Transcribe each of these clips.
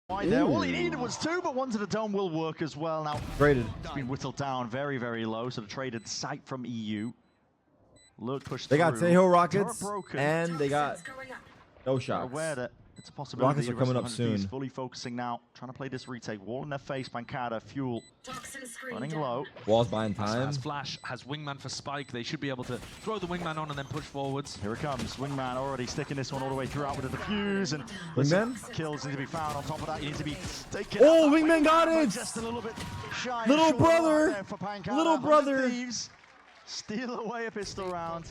Right there. All he needed was two, but one to the dome will work as well. Now, traded. It's been whittled down very, very low, so the traded sight from EU. Lurk pushed They through. got Tejo rockets, broken. and they got no shots. Aware that it's a possibility. Rockets are coming up soon. Fully focusing now, trying to play this retake. Wall in their face, Pancada, Fuel, running low. Wall's buying time. Has Flash, has Wingman for Spike. They should be able to throw the Wingman on and then push forwards. Here it comes. Wingman already sticking this one all the way throughout with the defuse. And Wingman? Kills need to be found. On top of that, you need to be taken. Oh, Wingman got it! Just a little bit shy. Little brother! There for Pancada. Little brother! Thieves steal away a pistol round.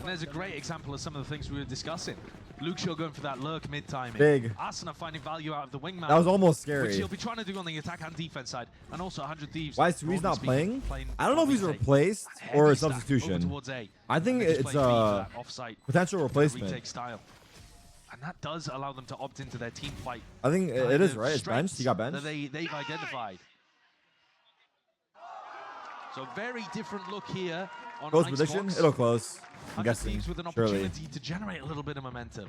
And there's a great example of some of the things we were discussing. Luke Shaw going for that lurk mid-timing. Big. Asuna finding value out of the Wingman. That was almost scary. Which he'll be trying to do on the attack and defense side. And also 100 Thieves. Why is Therese not playing? I don't know if he's replaced or a substitution. I think it's a potential replacement. Retake style. And that does allow them to opt into their team fight. I think it is, right? It's benched. He got benched. They've identified. So very different look here on Close Icebox. position. It'll close. I'm guessing. Thieves with an Surely. opportunity to generate a little bit of momentum.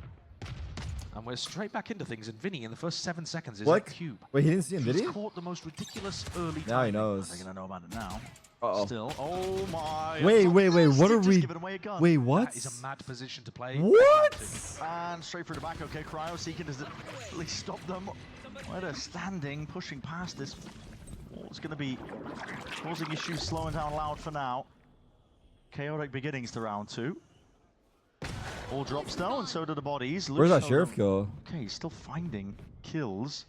And we're straight back into things. And Vinny, in the first 7 seconds, is at Cube. Wait, he didn't see him, did he? He's caught the most ridiculous early Now he timing. knows. They're going to know about it now. Uh-oh. Still. Oh my. Wait. What are we? Wait, what? That is a mad position to play. What? And straight through the back. Okay, Cryo seeking does it really stop them? Where they're standing, pushing past this. What's going to be causing issues, slowing down Loud for now. Chaotic beginnings to round 2. All drops down, and so do the bodies. Where's that sheriff kill? Okay, he's still finding kills.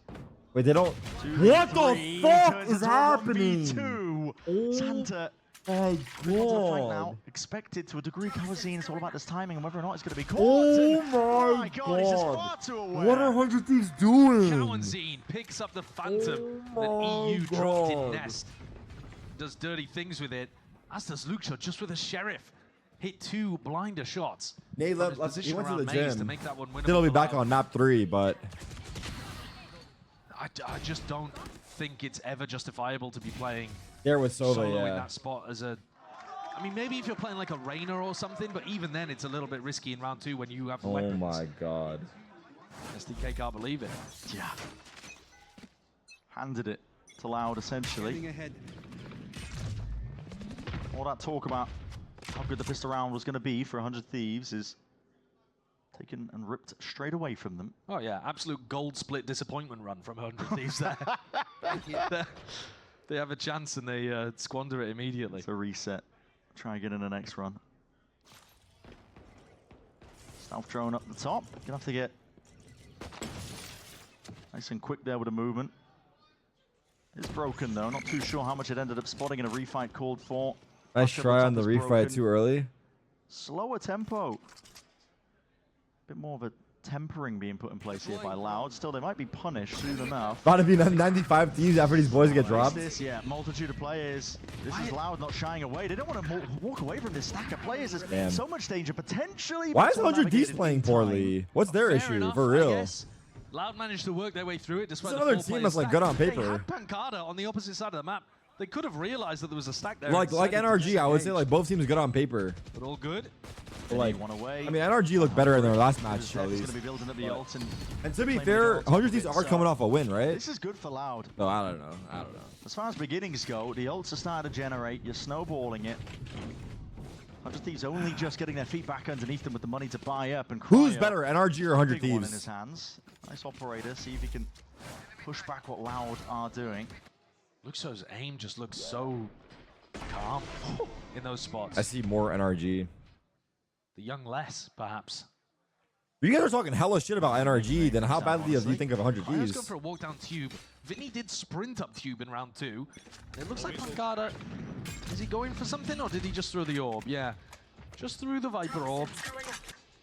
Wait, they don't. What the fuck is happening? Oh, Santa. My God. Now, expected to a degree. Kawazine, it's all about this timing and whether or not it's going to be caught. Oh my God, he's just far too aware. What are 100 Thieves doing? Kawazine picks up the Phantom that EU dropped in Nest. Does dirty things with it. As does Luke Shaw, just with a sheriff. Hit 2 blinder shots. Nate he went to the gym. To make that one winnable. He'll be back on map 3, but I just don't think it's ever justifiable to be playing there with Sova, solo in yeah. that spot as a. I mean, maybe if you're playing like a Reina or something, but even then, it's a little bit risky in round 2 when you have the weapons. Oh my God. SDK can't believe it. Yeah. Handed it to Loud, essentially. All that talk about how good the pistol round was going to be for 100 Thieves is taken and ripped straight away from them. Oh yeah, absolute gold split disappointment run from 100 Thieves there. They have a chance and they squander it immediately. It's a reset. Try and get in the next run. Stealth drone up the top. Gonna have to get nice and quick there with the movement. It's broken though. Not too sure how much it ended up spotting in a refight called for. Nice try on the refight too early. Slower tempo. Bit more of a tempering being put in place here by Loud. Still, they might be punished soon enough. About to be 95 Thieves after these boys get dropped. This, yeah, multitude of players. This is Loud not shying away. They don't want to walk away from this stack of players. There's so much danger potentially. Why is 100 Thieves playing poorly? What's their issue, enough, for real? Loud managed to work their way through it despite another team that's like good on paper. They had Pancada on the opposite side of the map. They could have realized that there was a stack there. Like NRG, I would say like both teams good on paper. But all good. But like, one away. I mean, NRG looked better in their last match at least. And to be fair, 100 Thieves are coming off a win, right? This is good for Loud. No, I don't know. As far as beginnings go, the ults are starting to generate. You're snowballing it. 100 Thieves only just getting their feet back underneath them with the money to buy up. And who's better, NRG or 100 Thieves? One in Thieves? his hands. Nice operator. See if he can push back what Loud are doing. Luxo's aim just looks so calm in those spots. I see more NRG. The young less, perhaps. You guys are talking hella shit about NRG, then how badly do you think of 100 Cryo's Thieves? going for a walk down tube. Vinny did sprint up tube in round 2. It looks like Pancada. Is he going for something or did he just throw the orb? Yeah, just threw the Viper orb.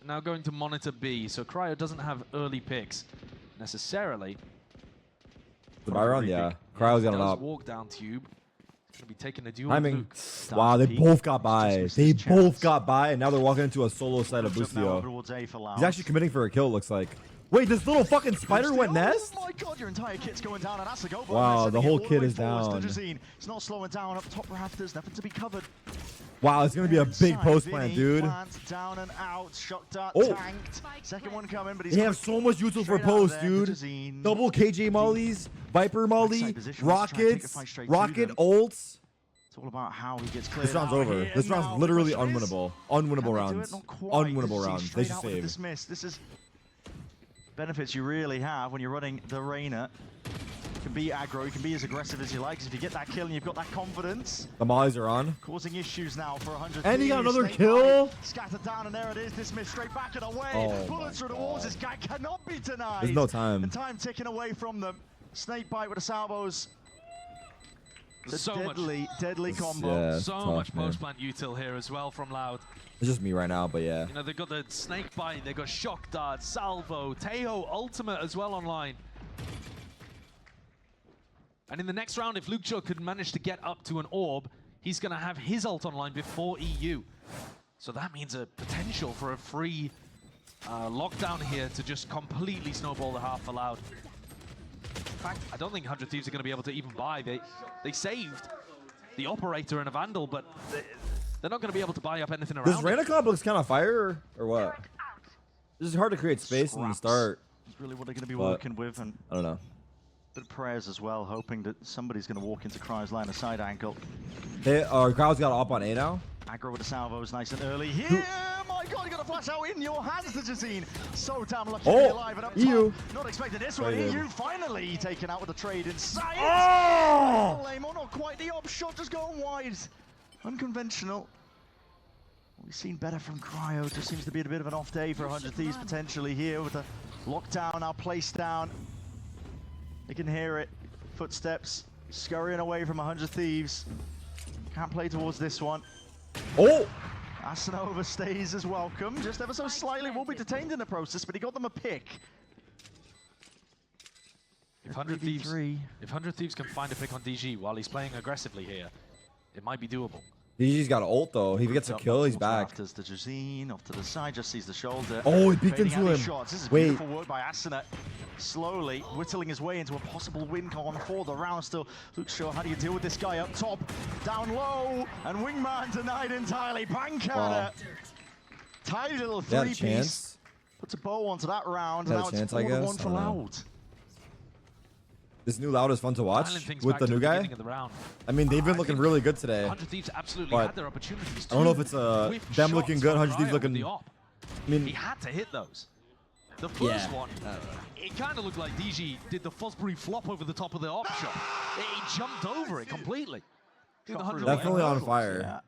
Now going to monitor B. So Cryo doesn't have early picks necessarily. The Byron, yeah. Cryo's got it up. Walk down tube. He's going to be taking a duel. Timing. Wow, they both got by. They both got by, and now they're walking into a solo side of Bustio. He's actually committing for a kill, looks like. Wait, this little fucking spider went nest? Oh my God, your entire kit's going down, and that's a go. Wow, the whole kit is down. It's not slowing down up top rafters, nothing to be covered. Wow, it's gonna be a big post plant, dude. Down and out. Shock dart Oh, tanked. Second one coming, but he's they have so much useful for post, dude. Double KJ mollies, Viper molly, rocket ults. It's all about how he gets cleared. This round's over. This round's literally unwinnable. Unwinnable rounds. Unwinnable rounds. They should save. This is benefits you really have when you're running the Reyna. You can be aggro, you can be as aggressive as you like. If you get that kill and you've got that confidence. The mollies are on. Causing issues now for 100. And he got another kill. Scattered down, and there it is. Dismissed straight back and away. Oh Bullets through the walls. This guy cannot be denied. There's no time. And time ticking away from them. Snake bite with the salvos. So deadly combo. Yeah, so tough, much man. post-plant util here as well from Loud. It's just me right now, but yeah. You know, they've got the snake bite, they've got shock dart, salvo, Tejo ultimate as well online. And in the next round, if Lucho could manage to get up to an orb, he's going to have his ult online before EU. So that means a potential for a free lockdown here to just completely snowball the half for Loud. In fact, I don't think 100 Thieves are going to be able to even buy. They saved the Operator and a Vandal, but they're not going to be able to buy up anything around. This Reyna comp looks kind of fire, or what? This is hard to create space in the start. It's really what they're going to be working with, and I don't know. Bit of prayers as well, hoping that somebody's going to walk into Cryo's line, a side angle. Hey, Crowd's got up on A now. Aggro with the salvos, nice and early here. My God, you got a flash out in your hands, the Jazeen. So damn lucky to be alive and up top. Not expecting this one. EU finally taken out with a trade inside. Oh! Not quite the op shot, just going wide. Unconventional. We've seen better from Cryo. Just seems to be a bit of an off day for 100 Thieves potentially here with the lockdown now placed down. They can hear it. Footsteps scurrying away from 100 Thieves. Can't play towards this one. Oh! Asuna overstays as welcome. Just ever so slightly will be detained in the process, but he got them a pick. If 100 Thieves can find a pick on DG while he's playing aggressively here, it might be doable. DG's got an ult though. He gets a kill, he's back. After the Jazeen, off to the side, just sees the shoulder. Oh, he peeked into him. Shots. This is beautiful work by Asuna. Slowly whittling his way into a possible win con for the round still. Luke, how do you deal with this guy up top? Down low, and Wingman denied entirely. Pancada. Tidy little three-piece. Puts a bow onto that round, and now it's 4-1 for Loud. This new Loud is fun to watch with the new guy. I mean, they've been looking really good today. 100 Thieves absolutely had their opportunities. I don't know if it's them looking good, 100 Thieves looking. I mean, he had to hit those. The first one, it kind of looked like DG did the Fosbury flop over the top of the op shot. He jumped over it completely. Definitely on fire. Yeah.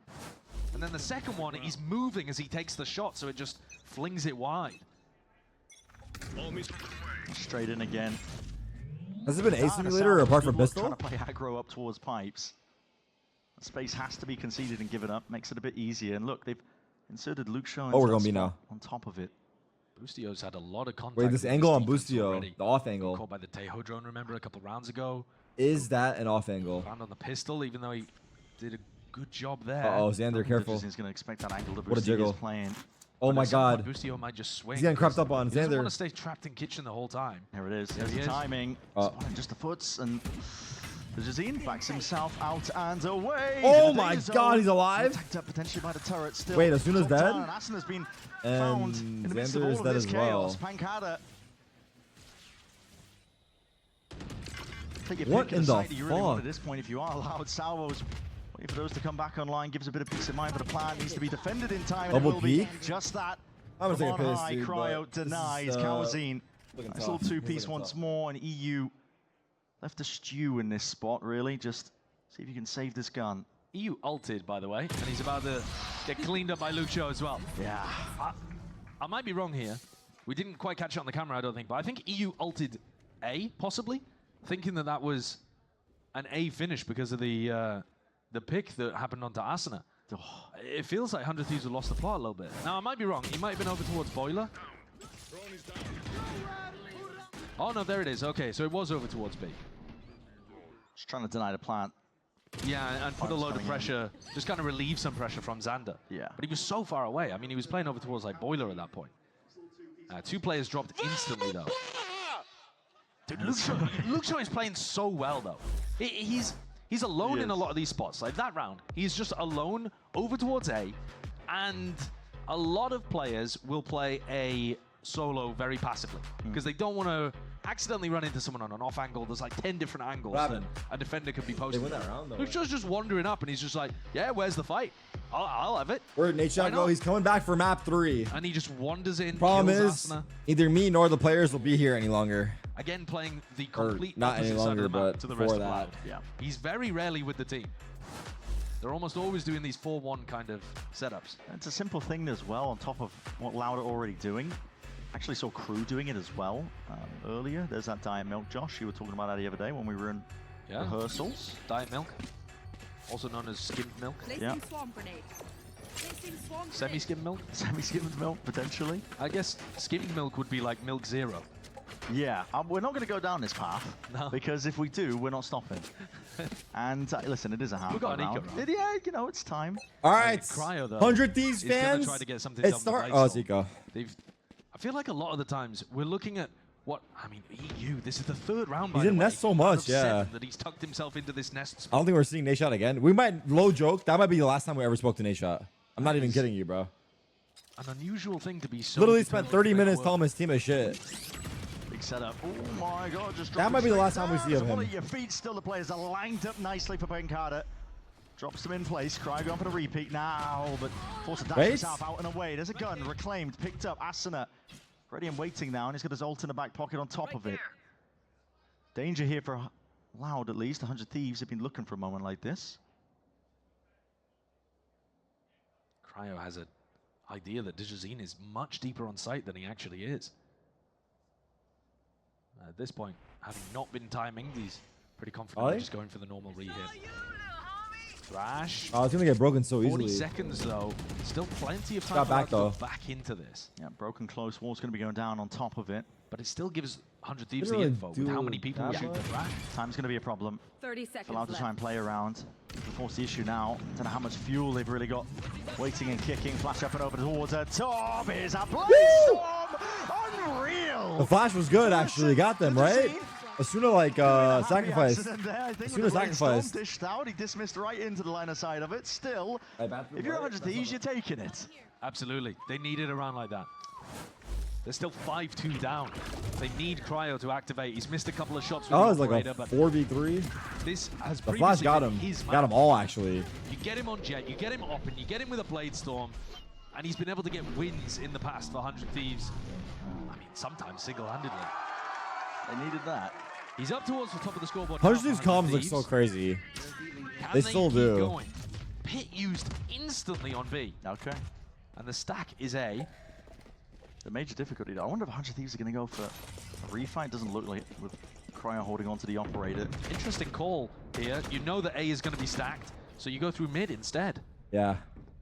And then the second one, he's moving as he takes the shot, so it just flings it wide. Straight in again. Has it been a simulator apart from pistol? Trying to play aggro up towards pipes. Space has to be conceded and given up. Makes it a bit easier. And look, they've inserted Luke Shaw we're gonna be now on top of it. Boostio's had a lot of contact. Wait, this angle on Boostio, the off angle. Caught by the Tejo drone, remember, a couple rounds ago. Is that an off angle? Found on the pistol, even though he did a good job there. Uh-oh, Xander, careful. He's going to expect that angle to what a jiggle. Playing. Oh my God. Boostio might just swing. He's getting crept up on. He doesn't Xander. want to stay trapped in kitchen the whole time. There it is. There's the timing. Just the foots, and the Jazeen backs himself out and away. Oh my God, he's alive. Attacked up potentially by the turret still. Wait, Asuna's dead? And Asuna's been found in the midst of all of this chaos. Pancada. Take your what pick in the fuck? You really want at this point if you are allowed. Salvos waiting for those to come back online, gives a bit of peace of mind, but the plan needs to be defended in time. Double and it will peek? be just that. I'm gonna take a piss, high, dude, Cryo denies Calzine. Nice little two-piece once more, and EU left a stew in this spot, really. Just see if you can save this gun. EU ulted, by the way, and he's about to get cleaned up by Lucho as well. Yeah. I might be wrong here. We didn't quite catch it on the camera, I don't think, but I think EU ulted A, possibly, thinking that that was an A finish because of the pick that happened onto Asuna. Oh, it feels like 100 Thieves have lost the plot a little bit. Now, I might be wrong. He might have been over towards Boiler. Oh, no, there it is. Okay, so it was over towards B. Just trying to deny the plant. Yeah, and put a load of pressure, just kind of relieve some pressure from Xander. Yeah. But he was so far away. I mean, he was playing over towards, like, Boiler at that point. Two players dropped instantly, though. Dude, Luke Shaw is playing so well, though. He's alone in a lot of these spots. Like that round, he's just alone over towards A, and a lot of players will play a solo very passively because they don't want to accidentally run into someone on an off angle. There's like 10 different angles that a defender could be posting. They win that round though. Luke's just wandering up and he's just like, yeah, where's the fight? I'll have it. Where'd Nate Shot go? He's coming back for map 3. And he just wanders in. Problem is, Asuna. neither me nor the players will be here any longer. Again, playing the complete not any opposite side longer, of the map but to the rest for of that. Loud. Yeah. He's very rarely with the team. They're almost always doing these 4-1 kind of setups. It's a simple thing as well on top of what Loud are already doing. Actually saw Crew doing it as well earlier. There's that Diet Milk, Josh. You were talking about that the other day when we were in rehearsals. Diet Milk, also known as skimmed milk. Yeah. Semi-skimmed milk? Semi-skimmed milk, potentially. I guess skimmed milk would be like milk zero. Yeah, we're not going to go down this path, because if we do, we're not stopping. And listen, it is a half. We've got an eco round. Yeah, you know, it's time. All right, Cryo, though, 100 Thieves fans. Try to get something It's start. Oh, it's Eco. I feel like a lot of the times we're looking at what I mean. EU. This is the 3rd round. He's in nest so much, yeah. That he's tucked himself into this nest. I don't think we're seeing Nate Shot again. We might low joke. That might be the last time we ever spoke to Nate Shot. I'm not even kidding you, bro. An unusual thing to be so. Literally spent 30 minutes telling his team a shit. Big setup. Oh my God! Just that might be the last time we see of him. Your feet still the players are lined up nicely for Pancada. Drops them in place. Cry going for the repeat now, but forced to dash himself out and away. There's a gun reclaimed, picked up. Asuna ready and waiting now, and he's got his ult in the back pocket on top of it. Danger here for Loud, at least. 100 Thieves have been looking for a moment like this. Cryo has an idea that Digizine is much deeper on site than he actually is. At this point, having not been timing, he's pretty confident just going for the normal re-hit. Thrash. Oh, it's going to get broken so 40 easily. 40 seconds, though. Still plenty of time to go back into this. Yeah, broken close. Wall's going to be going down on top of it. But it still gives 100 Thieves the info with how many people shoot the Thrash. Time's going to be a problem. 30 seconds Allowed to try and play around. To force the issue now. Don't know how much fuel they've really got. Waiting and kicking. Flash up and over towards the top. Here's a Storm. Unreal. The flash was good, actually. Got them, right? Asuna, like, sacrificed. Asuna sacrificed. Dished out. He dismissed right into the line of sight of it. Still, if you're 100 Thieves, you're taking it. Absolutely. They need it around like that. They're still 5-2 down. They need Cryo to activate. He's missed a couple of shots with that the was like a 4v3. This has the flash got him. Got them all, actually. You get him on Jet, you get him up, and you get him with a Blade Storm, and he's been able to get wins in the past for 100 Thieves. I mean, sometimes single-handedly. They needed that. He's up towards the top of the scoreboard. 100 Thieves comms look so crazy. They still do. Going? Pit used instantly on B. Okay. And the stack is A. The major difficulty, though. I wonder if 100 Thieves are going to go for a refight. Doesn't look like it with Cryo holding on to the operator. Interesting call here. You know that A is going to be stacked, so you go through mid instead. Yeah.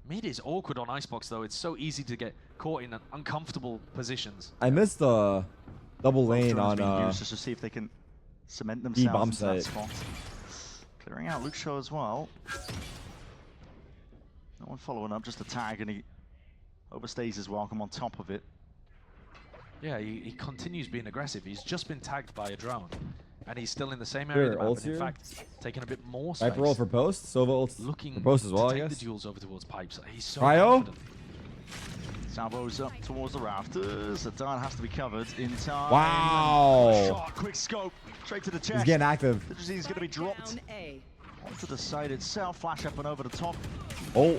Mid is awkward on Icebox, though. It's so easy to get caught in uncomfortable positions. I missed the double lane on just to see if they can cement themselves into that spot. Clearing out Luke Shaw as well. No one following up, just a tag, and he overstays his welcome on top of it. Yeah, he continues being aggressive. He's just been tagged by a drone, and he's still in the same area of the map, and in fact, taking a bit more space. Viper roll for post, Sova ult looking for post as well, I take guess. the duels over towards pipes. He's so Cryo? confident. Salvo's up towards the rafters. The dart has to be covered in time. Wow. Shot, quick scope, straight to the chest. He's getting active. He's going to be dropped onto the side itself. Flash up and over the top. Oh.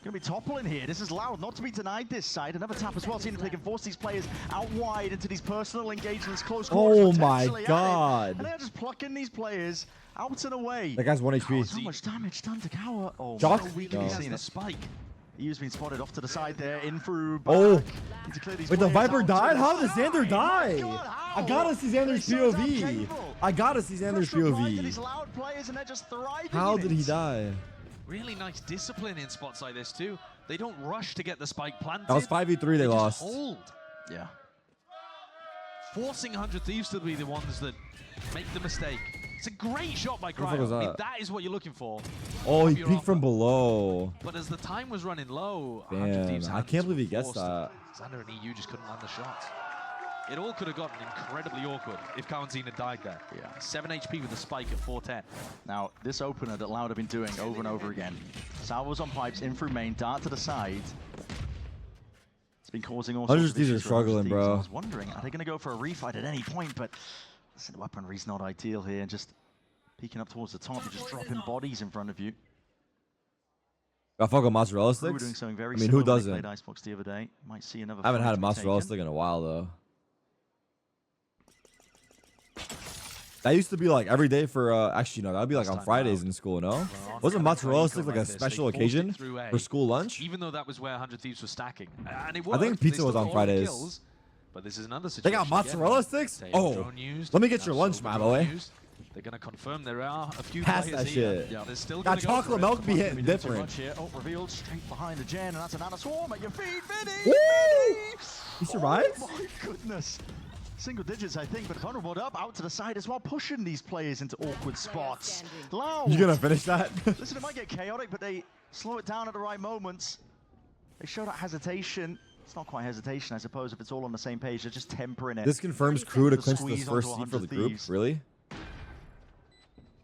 Going to be toppling here. This is Loud, not to be denied this side. Another tap as well, seeing if they can force these players out wide into these personal engagements, close quarters. Oh my God. And they're just plucking these players out and away. That guy's 1 HP. So much damage done to Cower. Oh, Jock? so weak. No. He's seen a spike. He's been spotted off to the side there, in through. Back. Oh. Wait, the Viper died? How did Xander Xander die? God, I gotta see Xander's POV. I gotta see Xander's POV. How did he die? Really nice discipline in spots like this too. They don't rush to get the spike planted. That was 5v3 they lost. Hold. Yeah. Forcing 100 Thieves to be the ones that make the mistake. It's a great shot by Cryo. I mean, that is what you're looking for. Oh, he peeked from below. But as the time was running low, 100 Thieves I can't believe he gets that. Xander and EU just couldn't land the shots. It all could have gotten incredibly awkward if Kawanzin had died there. Yeah. 7 HP with a spike at 410. Now, this opener that Loud have been doing over and over again. Salvos on pipes, in through main, dart to the side. It's been causing all sorts of These are issues for struggling, Thieves. bro. I was wondering, are they going to go for a refight at any point? But listen, the weaponry's not ideal here. Just peeking up towards the top, you're just dropping bodies in front of you. I fuck with mozzarella Crew sticks. doing something very I mean, who similar when they doesn't? played Icebox the other day. Might see another. I haven't had a fight mozzarella taken. stick in a while though. That used to be like every day for actually no, that would be like on Fridays in school, no? Wasn't mozzarella stick like a special occasion for school lunch? Even though that was where 100 Thieves were stacking. And it worked. I think pizza was on Fridays. Kills, but this is another They situation. got mozzarella sticks? Oh, let me get your lunch, my boy. They're going to confirm there are a few Pass players that here. shit. Yeah, they're still Got gonna go chocolate for it. milk be hitting different. Here. Oh, revealed straight behind the gen, and that's an swarm at your feet, Vinny! Woo! Vinny! He survived? Oh my goodness. Single digits, I think, but vulnerable up, out to the side as well, pushing these players into awkward spots. Loud. You gonna finish that? Listen, it might get chaotic, but they slow it down at the right moments. They show that hesitation. It's not quite hesitation, I suppose, if it's all on the same page. They're just tempering it. This confirms crew to The clinch the squeeze first onto seed for the 100 group. Thieves. Really?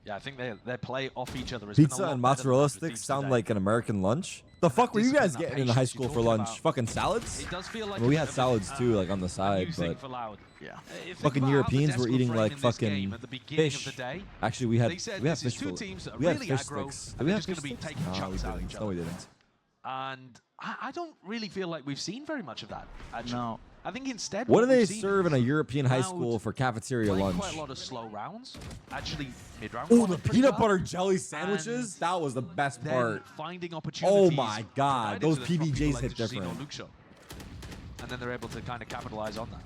Yeah, I think they play off each other. Has been a Pizza lot and better than mozzarella 100 sticks Thieves sound today. like an American lunch. The fuck were you discipline, guys that getting in high patience school you're for talking lunch? about. Fucking salads? It does feel like Well, we a had bit of salads a, too, like on the a side, new thing but for Loud. Yeah. Think fucking about how the Europeans desk were eating running like in this game fucking at the beginning fish. of the day. Actually, we had They said we had this is fish two fillet- teams that are we had really fish aggro, sticks. and Did we they're have just gonna fish be sticks? taking No, we chunks out of didn't. each No, we other. didn't. And I don't really feel like we've seen very much of that. Actually. No. I think instead, What do they we've seen serve in a is European high Loud school for cafeteria playing lunch? quite a lot of slow rounds. Actually, mid-round. Oh, the quality pretty peanut well. butter jelly sandwiches? And That was the best Then part. finding opportunities. Oh my God, provided those to them from PBJs people like hit Jusino different. Luxo. And then they're able to kind of capitalize on that.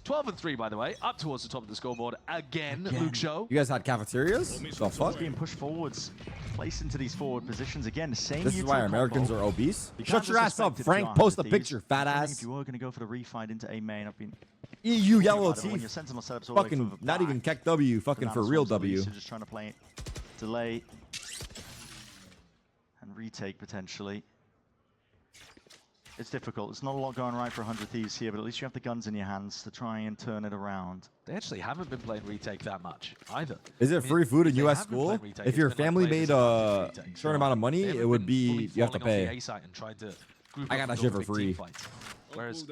12 and 3, by the way, up towards the top of the scoreboard again. Luxo. You guys had cafeterias? The fuck? Being pushed forwards, placed into these forward positions again. The same. This is why util Americans combo. are obese? You Shut can't your ass up, disrespect it Frank. beyond Post a the picture, Thieves. fat I think ass. If you were going to go for the refight into A main, I've been EU yellow about it, when your teeth. sentinel setups all the way Fucking, further not back. even Keck W, fucking for real W. So just trying to play delay and retake potentially. It's difficult. There's not a lot going right for 100 Thieves here, but at least you have the guns in your hands to try and turn it around. They actually haven't been playing retake that much either. Is it free food in they US have been school? playing retake, If it's your been like family playing made this a amount of retake. certain amount of money, They it haven't would been be, fully you have to falling off the pay. A site and tried to group I up got that and shit go for big team free. fights. Whereas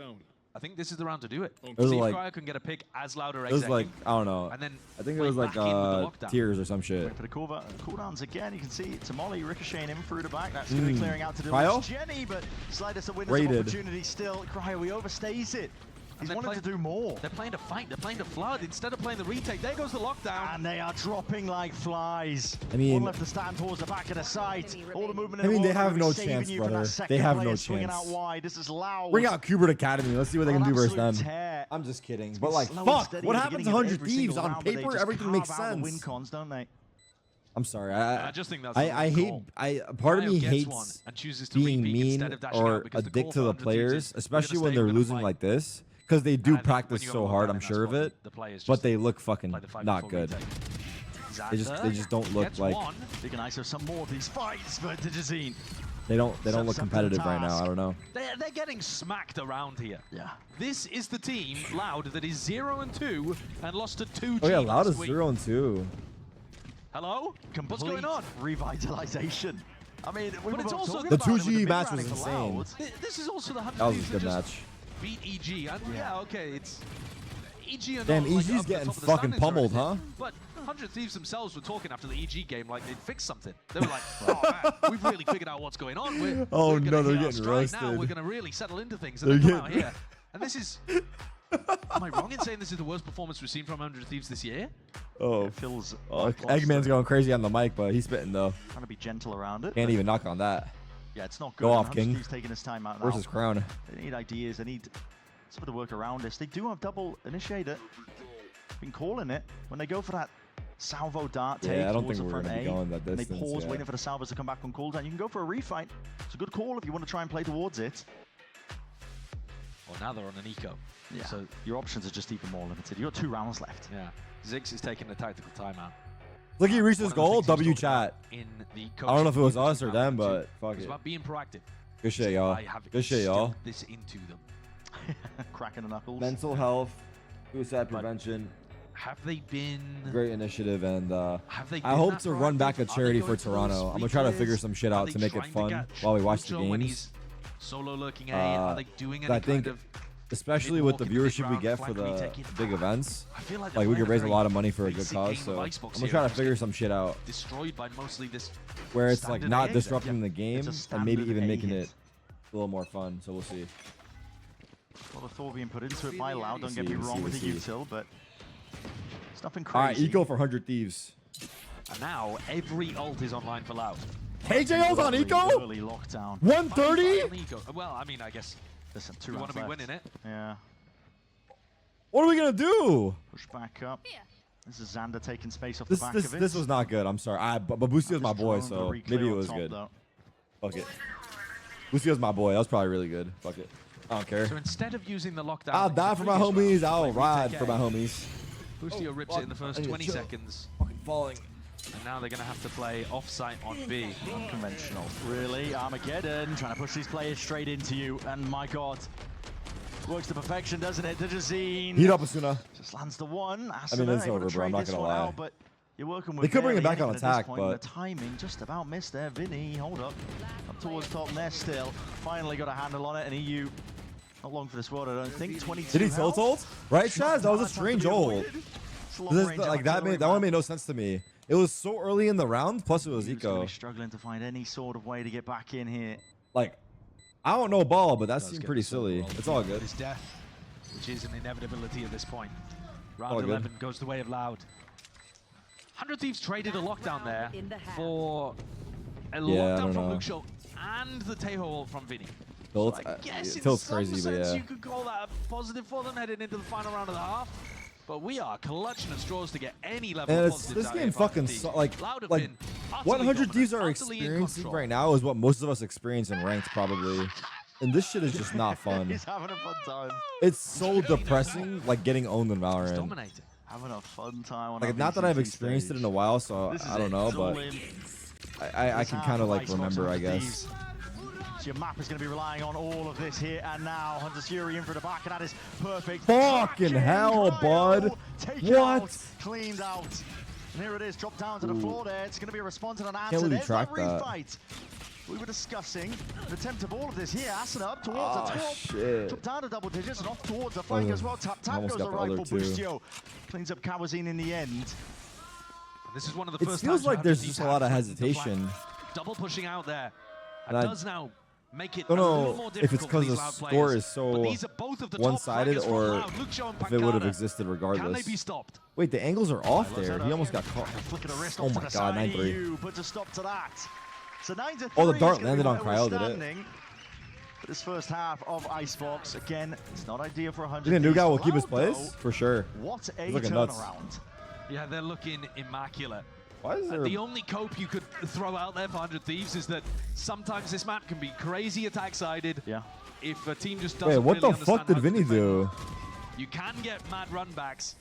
I think this is the round to do it. It was See if like- Cryo can get a pick as Loud or It was like, execing, I don't know. and then I think it play was like back in with the lockdown. tears or some shit. Wait for the cooldowns again. You can see Tamale ricocheting in through the back. That's going to be clearing out to do Cryo? with Jenny, but Sliders a winner's Rated. opportunity still. Cryo, he overstays it. He's they're wanted to do more. They're playing to fight. They're playing to flood instead of playing the retake. There goes the lockdown. And they are dropping like flies. I mean- One left to stand towards the back of the site. All the movement in I mean, the they wall have will be no saving chance, you from that brother. second They have player no swinging chance. out wide. This is Loud. Bring out Kubert Academy. Let's see what they can do versus them. Tear. I'm just kidding. It's But been like, slow and fuck. steady What at the happens to beginning of 100 every Thieves? single On round, but they paper, just everything carve makes out the win sense. cons, don't they? I'm sorry. I just think that's I the hate. call. Part of Cryo me gets one hates and chooses to being repeat mean instead of dashing or out because a the dick call to for the 100 Thieves players, is, we're especially gonna when stay, they're we're gonna losing fight. like this, because they And do I think when practice you so go hard. down I'm that sure of spot, it, the players but just they look fucking play the fight not before good. retake. They just don't look Gets like one. Big and ISO some more of these fights for Digizine. they don't look Steps up to the competitive right now. task. I don't know. They're getting smacked around here. Yeah. This is the team, Loud, that is 0 and 2 and lost to 2G. Oh yeah, Loud last is week. 0 and 2. Hello? What's going on? Revitalization. I mean, we But were it's both also- talking The about it with 2G big match rounding was for insane. Loud. This is also the 100 That was a Thieves good that match. just beat EG. And yeah, okay, it's EG are Damn, not, like, EG's up the getting top of the fucking standings or pummeled, anything. huh? But 100 Thieves themselves were talking after the EG game like they'd fixed something. They were like, oh man, we've really figured out what's going on. We're Oh, gonna no, they're hit our getting stride now. roasted. We're going to really settle into things and They're then come out getting- here. And this is... Am I wrong in saying this is the worst performance we've seen from 100 Thieves this year? Oh, It feels Eggman's going crazy on the mic, but he's spitting though. trying to be gentle around it. Can't but even knock on that. Yeah, it's not good. Go off, 100 King. Thieves taking his time out now. Where's his crown? They need ideas. They need some of the work around this. They do have double initiator. Been calling it when they go for that salvo dart take Yeah, I don't towards think the we're front gonna be A, going that and they distance, pause, yeah. waiting for the salvos to come back on cooldown. You can go for a refight. It's a good call if you want to try and play towards it. Well, now they're on an eco. Yeah. So, Your options are just even more limited. You've got 2 rounds left. yeah. Ziggs is taking the tactical timeout. Look, he reached One his of the goal. things he was W talking about chat. In the I don't know if it was coaching us or about them, too. but fuck It's it. about being proactive. Good shit, y'all. I have Good shit, y'all. instilled this into them. Cracking the knuckles. Mental health Suicide prevention. Have they been? Great initiative, and Have they I been hope that to run back a proactive? Are charity they for going for those Toronto. I'm gonna try to free figure clears? some shit Are out they to make it trying to fun get while we watch the Lucho when games. he's solo lurking A? Are they doing any I think, kind of especially with the mid-walk viewership we get for flank the retake? big events, I feel like like we could raise a lot of money for a very good basic cause. game So of I'm Icebox gonna here, try to just figure get some shit out destroyed by mostly this where it's like standard not A. disrupting the game It's a and maybe standard even A making hit. it a little more fun. So we'll see. A lot of thought being put into it by Loud, don't get See, me we'll wrong see, with the we'll see. util, but it's nothing All right, crazy. eco for 100 Thieves. And now every ult is online for Loud. KJO's on eco. Early lockdown. 130. On Eco. Well, I mean, I guess Listen, we two want rounds to be left. winning it. Yeah. What are we gonna do? Push back up. This is Xander taking space off the back of it. This was not good. I'm sorry. But Bussio's my boy, so maybe it was good. Fuck it. Bussio's my boy. That was probably really good. Fuck it. I don't care. So instead of using the lockdown, I'll in the die for my previous homies. round, I'll like ride retake for my A, homies. Busio rips it in the first 20 seconds. Fucking falling. And now they're going to have to play off-site on B. Unconventional. Really? Armageddon trying to push these players straight into you. And my god. Works to perfection, doesn't it? Dajazine. Heat up, Asuna. Just lands the one. I mean, it's over, bro. I'm not gonna lie. But you're working with They could bring it barely back on anything at this attack, point. but- The timing just about missed there. Vinny, hold up. Up towards top nest still. Finally got a handle on it. And EU, not long for this world, I don't think. 22 Did he tilt ult? Right, Chaz? That was a strange ult. Like that one made no sense to me. It was so early in the round. Plus, it was eco. Struggling to find any sort of way to get back in here. Like, I don't know ball, but that seemed pretty silly. It's all good. His death, which is an inevitability at this point. All Round good. 11 goes the way of Loud. 100 Thieves traded a lockdown there for a I lockdown don't from know. Lucio and the Tejo ult from Vinny. Tilt, I guess in tilt's some crazy, but sense yeah. you could call that a positive for them heading into the final round of the half. But we are clutching at straws to get any level And of it's positives this out game here for fucking 100 Thieves. like Loud have like been utterly what 100 dominant, Thieves are utterly in experiencing control. right now is what most of us experience in ranked probably. And this shit is just not fun. He's having a fun time. It's so depressing, like getting owned in He's Valorant. dominating. Having a fun time on Like our not that I've VCT experienced it stage. in a while, so This is I don't it. know, It's all but in. I This can half kind of of like Icebox remember, I 100 guess. Thieves. So your map is going to be relying on all of this here and now. Hunter's Fury in for the back, and that is perfect. Fucking hell, bud. Take What? it out, cleaned out. And here it is, dropped down to the floor there. It's going to be a response and an answer. believe we There's tracked that that. refight. We were discussing an attempt of all of this here. Asuna up towards Oh, the top. shit. Dropped down to double digits and off towards the flank as well. Tap tap Almost goes got the the other rifle. two. Bustio cleans up Kawazine in the end. This is one of the It first feels times like 100 there's Thieves just a lot of have flanked the flank. hesitation. Double pushing out there. And That I does now make it don't a know little more if it's difficult for because these the Loud score players. is so But these are both of the top one-sided, flankers from or Loud, Lucio and if it would have Pancada. existed Can they regardless. be stopped? Wait, the angles are off there. He almost got caught. Flick of the wrist Oh off to my the god, side. 9-3. EU puts a stop to that. So 9-3. Oh, the dart is gonna landed be on where Cryo, we're did it? standing. For this first half of Icebox, again, it's not ideal for 100. You think New guy will keep his Loud, place? though, For sure. What a He's looking turnaround. nuts. Yeah, they're looking immaculate. Why is there The only cope you could throw out there for 100 Thieves is that sometimes this map can be crazy attack-sided. Yeah. If a team just doesn't Wait, what really the fuck understand did how to Vinny defend. do? You can get mad runbacks.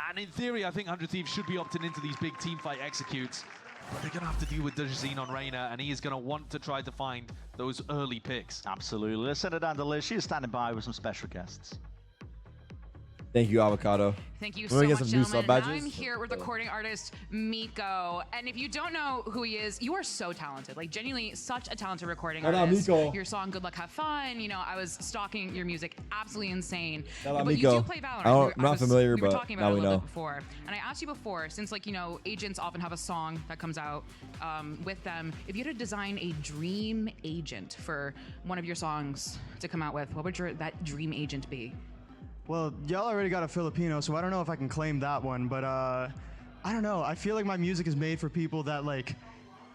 And in theory, I think 100 Thieves should be opting into these big team fight executes. But they're going to have to deal with Dajazine on Reyna, and he is going to want to try to find those early picks. Absolutely. Let's send it down to Liz. She is standing by with some special guests. Thank you, Avocado. Thank you We're so gonna much, get some new gentlemen. sub badges. I'm here with recording artist Miko, and if you don't know who he is, you are so talented. Like genuinely, such a talented recording Shout out artist. Miko. Your song "Good Luck, Have Fun." You know, I was stalking your music, absolutely insane. Shout out but Miko. you do play Valorant. I'm not familiar, we were but talking now about it we a little know. bit before, and I asked you before, since like you know, agents often have a song that comes out with them. If you had to design a dream agent for one of your songs to come out with, what would that dream agent be? Well, y'all already got a Filipino, so I don't know if I can claim that one, but I don't know. I feel like my music is made for people that like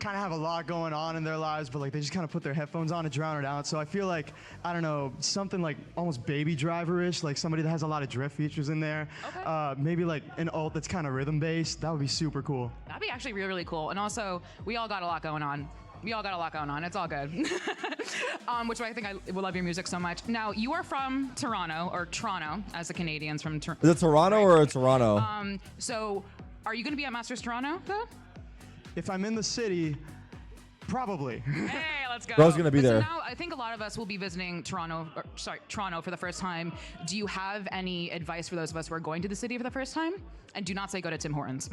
kind of have a lot going on in their lives, but like they just kind of put their headphones on to drown it out. So I feel like, I don't know, something like almost Baby Driver-ish, like somebody that has a lot of drift features in there. Okay. Maybe like an ult that's kind of rhythm-based. That would be super cool. That'd be actually really, really cool. And also, we all got a lot going on. We all got a lot going on. It's all good. Which I think I will love your music so much. Now, you are from Toronto, or Toronto, as the Canadians from Toronto. Is it Toronto or Toronto? So, are you going to be at Masters Toronto, though? If I'm in the city, probably. Hey, let's go. Bro's gonna be there. So now I think a lot of us will be visiting Toronto for the first time. Do you have any advice for those of us who are going to the city for the first time? And do not say go to Tim Hortons.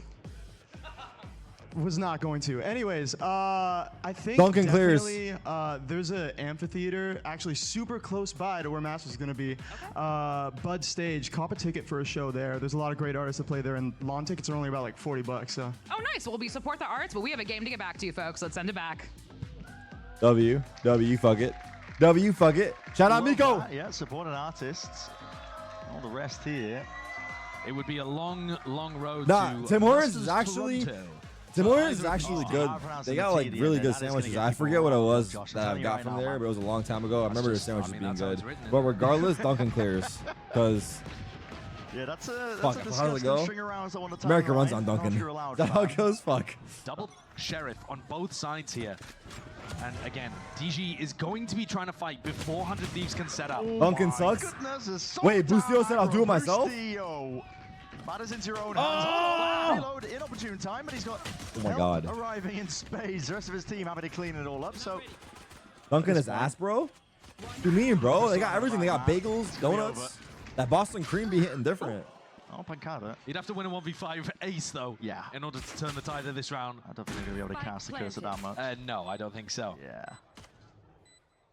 Was not going to. Anyways, I think Duncan clears. definitely there's an amphitheater actually super close by to where Masters is going to be. Bud Stage. Cop a ticket for a show there. There's a lot of great artists that play there, and lawn tickets are only about like $40. So. Oh, nice. Well, we support the arts, but we have a game to get back to, folks. Let's send it back. W, fuck it. W, fuck it. Shout out Miko. Yeah, supporting artists. All the rest here. It would be a long, long road Nah, to Tim Hortons is Masters actually Toronto. Tim Hortons is actually good. They got like really good sandwiches. I forget what it was that I got from there, but it was a long time ago. I remember the sandwiches being good. But regardless, Duncan clears because Yeah, that's fuck. a How does it go? string around on the time, America runs right? on I don't know if Duncan. you're allowed, Is that how it man. goes? Fuck. Double Sheriff on both sides here. And again, DG is going to be trying to fight before 100 Thieves can set up. Duncan My sucks. goodness, a Wait, salt Bustio said I'll do it down myself? Bustio. Matters into your own hands. Oh! Reload in opportune time, but he's got Oh my help God. arriving in spades. The rest of his team having to clean it all up. So Duncan is ass, bro. What do you mean, bro? They got everything. They got bagels, donuts. That Boston cream be hitting different. oh, Pancada. He'd have to win a 1v5 ace, though, Yeah. in order to turn the tide of this round. I don't think they're going to be able to cast the cursor that much. No, I don't think so. Yeah.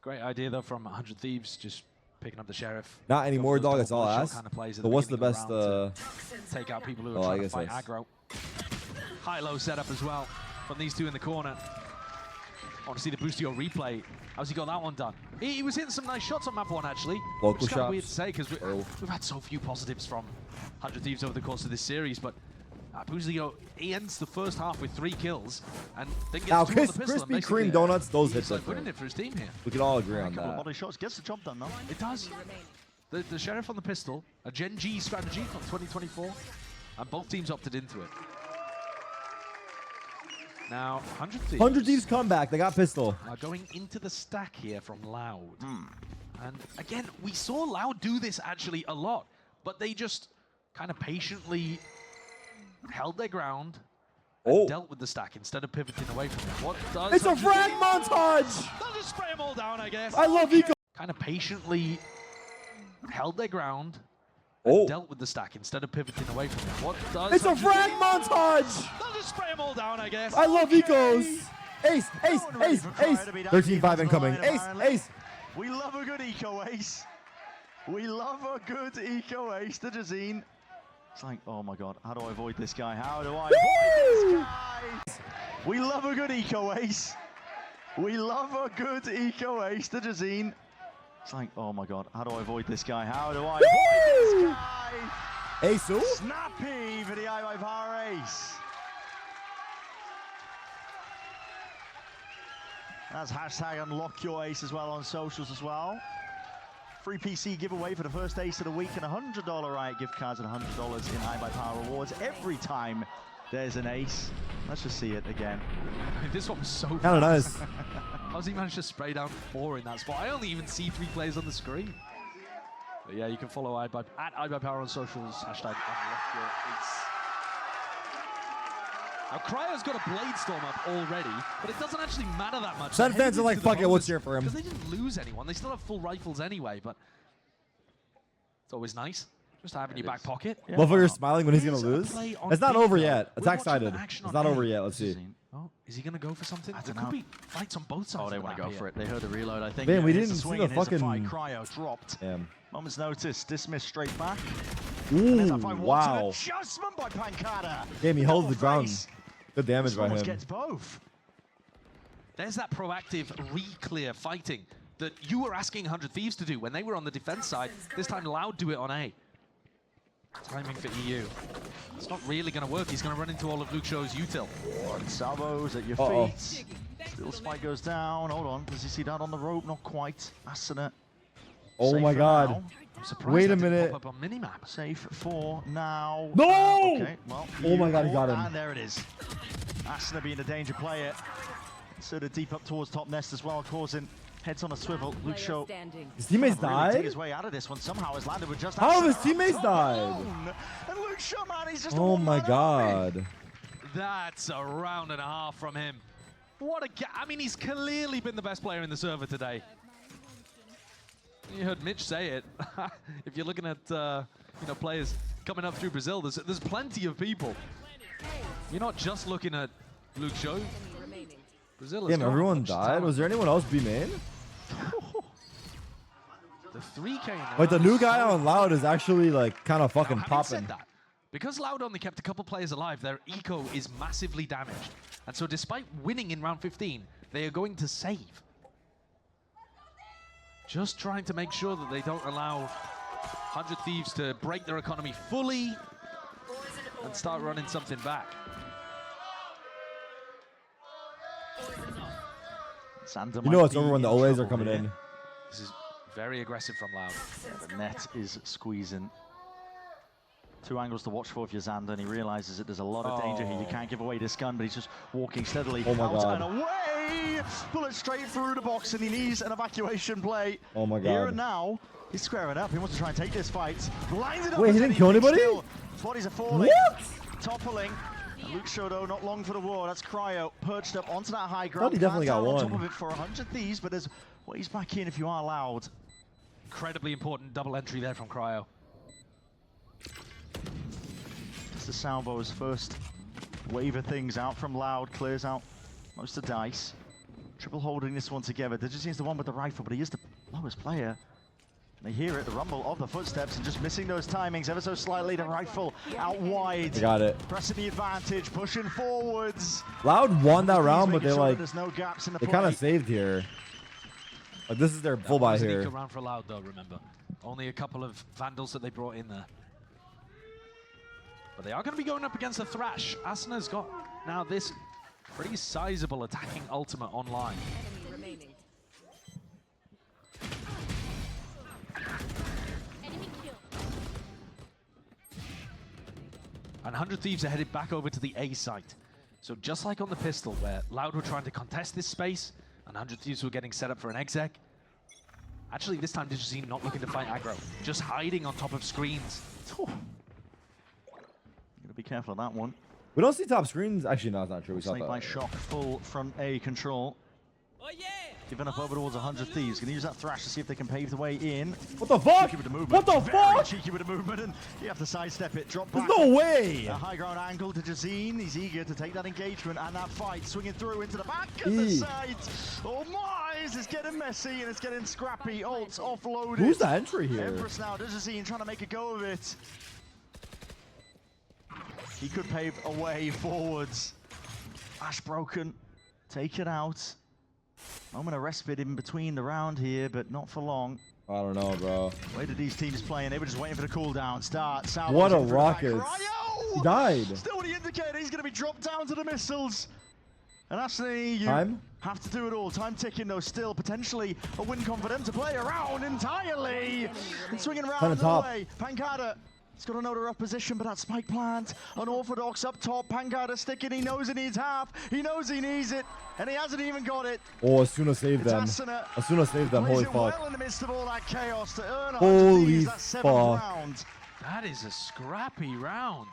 Great idea, though, from 100 Thieves, just picking up the Sheriff. Not anymore, Go for dog. those It's all double ass. shot kind of plays at But the what's the beginning of best? the round to take out people who are I trying to guess fight that's- aggro. High-low setup as well from these two in the corner. I want to see the Bustio replay. How's he got that one done? He was hitting some nice shots on map one, actually. Local which is kind of shots. weird to say because Oh. we've had so few positives from 100 Thieves over the course of this series, but Bustio, he ends the first half with 3 kills and then gets Now, 2 on the pistol. and Krispy basically, Kreme donuts, those hit he's like winning different. it for his team here. We can all agree on A couple of that. body shots. Gets the job done, though. It does. The Sheriff on the pistol, a Gen G strategy from 2024, and both teams opted into it. Now, 100 Thieves. 100 Thieves comeback. They got pistol. Are going into the stack here from Loud. And again, we saw Loud do this actually a lot, but they just kind of patiently held their ground and Oh. dealt with the stack instead of pivoting away from it. What does It's a 100 frag Thieves- montage. They'll just spray them all down, I guess. I love Eco. Kind of patiently held their ground Oh. dealt with the stack instead of pivoting away from it. What does It's a 100 frag Thieves- montage. They'll just spray them all down, I guess. I love Ecos. Ace, ace, one ready ace, for Cryer ace. to be down 13-5 defense incoming. line, Ace, apparently. ace. We love a good eco ace. We love a good eco ace to Jazeen. It's like, oh my god, how do I avoid this guy? How do I avoid this guy? We love a good eco ace. We love a good eco ace to Jazeen. It's like, oh my god, how do I avoid this guy? How do I avoid this guy? Ace who? Snappy for the I Power ace. That's hashtag unlock your ace as well on socials as well. Free PC giveaway for the first ace of the week and $100 Riot gift cards and $100 in iBuyPower rewards every time there's an ace. Let's just see it again. This one was so Kind of nice. How's he managed to spray down 4 in that spot? I only even see 3 players on the screen. But yeah, you can follow at iBuyPower on socials, hashtag unlock your ace. Now, Cryo's got a Blade Storm up already, but it doesn't actually matter that much. Sun fans are like, fuck it, we'll cheer for him. Because they didn't lose anyone. They still have full rifles anyway, but it's always nice. Just to have in your back pocket. Yeah. Motherfucker's smiling when he's gonna Here's a lose. play on It's not B, over though. yet. We're Attack watching sided. the action It's on not A. over yet. Let's see. Oh, is he going to go for something? I There don't could know. be fights on both sides. Oh, they want to go for it. They heard the reload, I think. Man, we Here's didn't see swing the and here's fucking- fight. Cryo dropped. Damn. Moment's notice, dismissed straight back. There's Ooh, a 5-1 wow. adjustment by Pancada. Damn, he holds Double the ground. face. Good damage by Almost him. gets both. There's that proactive re-clear fighting that you were asking 100 Thieves to do when they were on the defense side. This time Loud do it on A. Timing for EU. It's not really going to work. He's going to run into all of Luke Show's util. Salvos at your Uh-oh. feet. Still spike goes down. Hold on. Does he see that on the rope? Not quite. Asana. Oh Safe my for god. now. I'm surprised Wait a that didn't minute. pop up on minimap. Safe for now. No! Okay, well, Oh my god, he got him. And there it is. Asana being a danger player. Sort of deep up towards top nest as well, causing heads on a swivel. Luke Show His teammates really take died? his way out of this one. Somehow has landed with just How have his Asana teammates on died? own. And Luke Shaw, man, he's just a Oh my one-man army. god. That's a round and a half from him. What a I mean, he's clearly been the best player in the server today. You heard Mitch say it. If you're looking at you know, players coming up through Brazil, there's plenty of people. You're not just looking at Luke Show. Brazil is. Damn, everyone died. Was there anyone else B main? The 3K now. Like the new guy on Loud is actually like kind of fucking popping. Because Loud only kept a couple players alive, their eco is massively damaged. And so despite winning in round 15, they are going to save. Just trying to make sure that they don't allow 100 Thieves to break their economy fully and start running something back. You know it's over when the Olays are coming in. This is very aggressive from Loud. Yeah, the net is squeezing. 2 angles to watch for if you're Xander, and he realizes that there's a lot of danger here. You can't give away this gun, but he's just walking steadily out and away! Bullet straight through the box, and he needs an evacuation play. Oh my god. Here and now, he's squaring up. He wants to try and take this fight. Lines it up. Wait, he didn't kill anybody? Bodies are falling. What? Toppling. And Luke Shodo, not long for the war. That's Cryo, perched up onto that high ground. He definitely got on one. top of it for 100 Thieves, but there's ways back in if you are Loud. Incredibly important double entry there from Cryo. The Salvo's first wave of things out from Loud, clears out most of the dice. Triple holding this one together. Digizine's the one with the rifle, but he is the lowest player. They hear it, the rumble of the footsteps, and just missing those timings ever so slightly. The rifle out wide. They got it. Pressing the advantage, pushing forwards. Loud won that round, but they like there's no gaps in the they kind of saved here. Like this is their full buy here. Eco round for Loud though, remember. Only a couple of Vandals that they brought in there. But they are going to be going up against the Thrash. Asna's got now this pretty sizable attacking ultimate online. Enemy remaining. Enemy kill. And 100 Thieves are headed back over to the A site. So just like on the pistol, where Loud were trying to contest this space, and 100 Thieves were getting set up for an exec, actually this time Digizine not looking to fight aggro, just hiding on top of screens. Be careful of that one. We don't see top screens. Actually, no, it's not true. We saw Snake that. by shock, full front A control. Oh yeah! Giving up over towards 100 Thieves. Gonna use that Thrash to see if they can pave the way in. What the fuck? Cheeky with the movement. What the Very fuck? cheeky with the movement, and you have to sidestep it. Drop back. There's no way. A high ground angle to Jazine. He's eager to take that engagement and that fight. Swinging through into the back of the side. Oh my! It's getting messy and it's getting scrappy. Ults offloaded. Who's the entry here? Empress now. Jazine trying to make a go of it. He could pave a way forwards. Ash broken. Take it out. Moment of respite in between the round here, but not for long. I don't know, bro. Where did these teams playing? They were just waiting for the cooldown. Start. Salvo's What a in through the back. rocket. Cryo! He died. Still with the indicator. He's going to be dropped down to the missiles. And actually, you Time? have to do it all. Time ticking, though. Still potentially a win con for them to play around entirely. And swinging around the way. Pancada. He's got another opposition, but that spike plant. Unorthodox up top. Pancada sticking. He knows he needs half. He knows he needs it. And he hasn't even got it. Oh, Asuna saved them. Asuna saved them. Holy fuck. Well in the midst of all that chaos to earn Holy that 7th round. That is a scrappy round.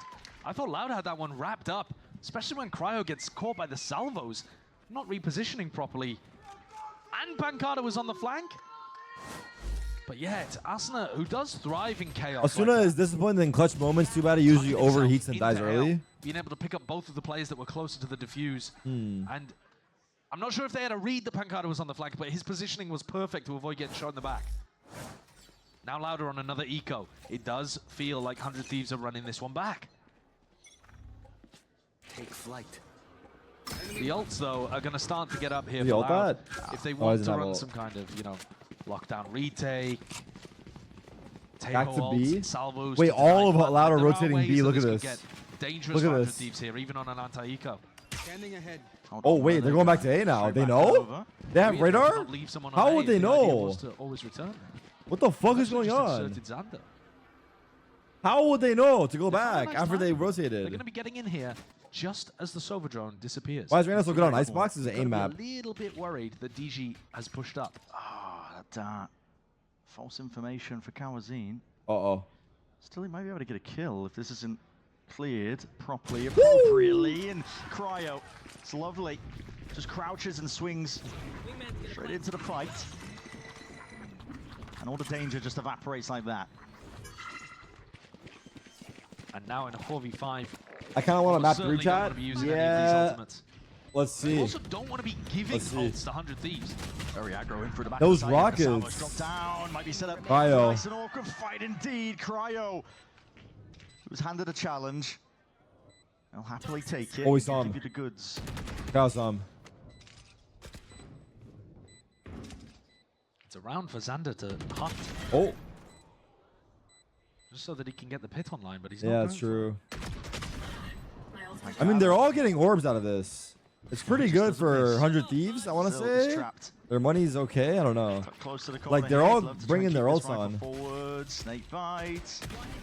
I thought Loud had that one wrapped up, especially when Cryo gets caught by the salvos, not repositioning properly. And Pancada was on the flank. But yeah, it's Asuna who does thrive in chaos. Asuna is disappointed in clutch moments. Too bad he usually overheats and dies early. Being able to pick up both of the players that were closer to the defuse. And I'm not sure if they had a read that Pancada was on the flank, but his positioning was perfect to avoid getting shot in the back. Now Louder on another eco. It does feel like 100 Thieves are running this one back. Take flight. The ults, though, are going to start to get up here The for ult Loud. that? If they Oh, want he to doesn't have run ult. some kind of, you know, lockdown retake. Back to B? Salvos Wait, to all of deny Loud are There rotating ways B. that Look at could this. get dangerous Look at for 100 this. Thieves here, even on an anti-eco. Standing ahead. Oh, wait, they're going back to A now. They know? They have Weird, radar? not leave someone on How A would if they the idea know? was to always return. What the fuck is Actually going just on? inserted Xander. How would they know to go They're coming back back after to they They're rotated? going to be getting in here just as the Sova drone disappears. Why is Reyna so good on Icebox? Is an aim map. I'm a little bit worried that DG has pushed up. Ah, that false information for Kawazine. Uh-oh. Still, he might be able to get a kill if this isn't cleared properly, appropriately. And Cryo, it's lovely. just crouches and swings straight into the fight. And all the danger just evaporates like that. And now in a 4v5. I kind of want to map certainly through don't chat. want to be using any of these Yeah. ultimates. Let's You see. also don't want to be giving Let's see. ults to 100 Thieves. Very aggro in for the back. Those of the side. rockets. Drop down, might be set up. Cryo. Nice and awkward fight indeed. Cryo, who's handed a challenge. He'll happily take it. Oh, we saw Give him. you the goods. Got some. It's a round for Xander to hunt, Oh, just so that he can get the pit online, but he's yeah, not that's going true. I mean, they're all getting orbs out of this. It's pretty good for 100 Thieves, I want to Still is say. trapped. Their money's okay. I don't know. Close to the Like, corner they're here. all He'd love to try bringing and their keep this ults rifle on. Forward, snake bite.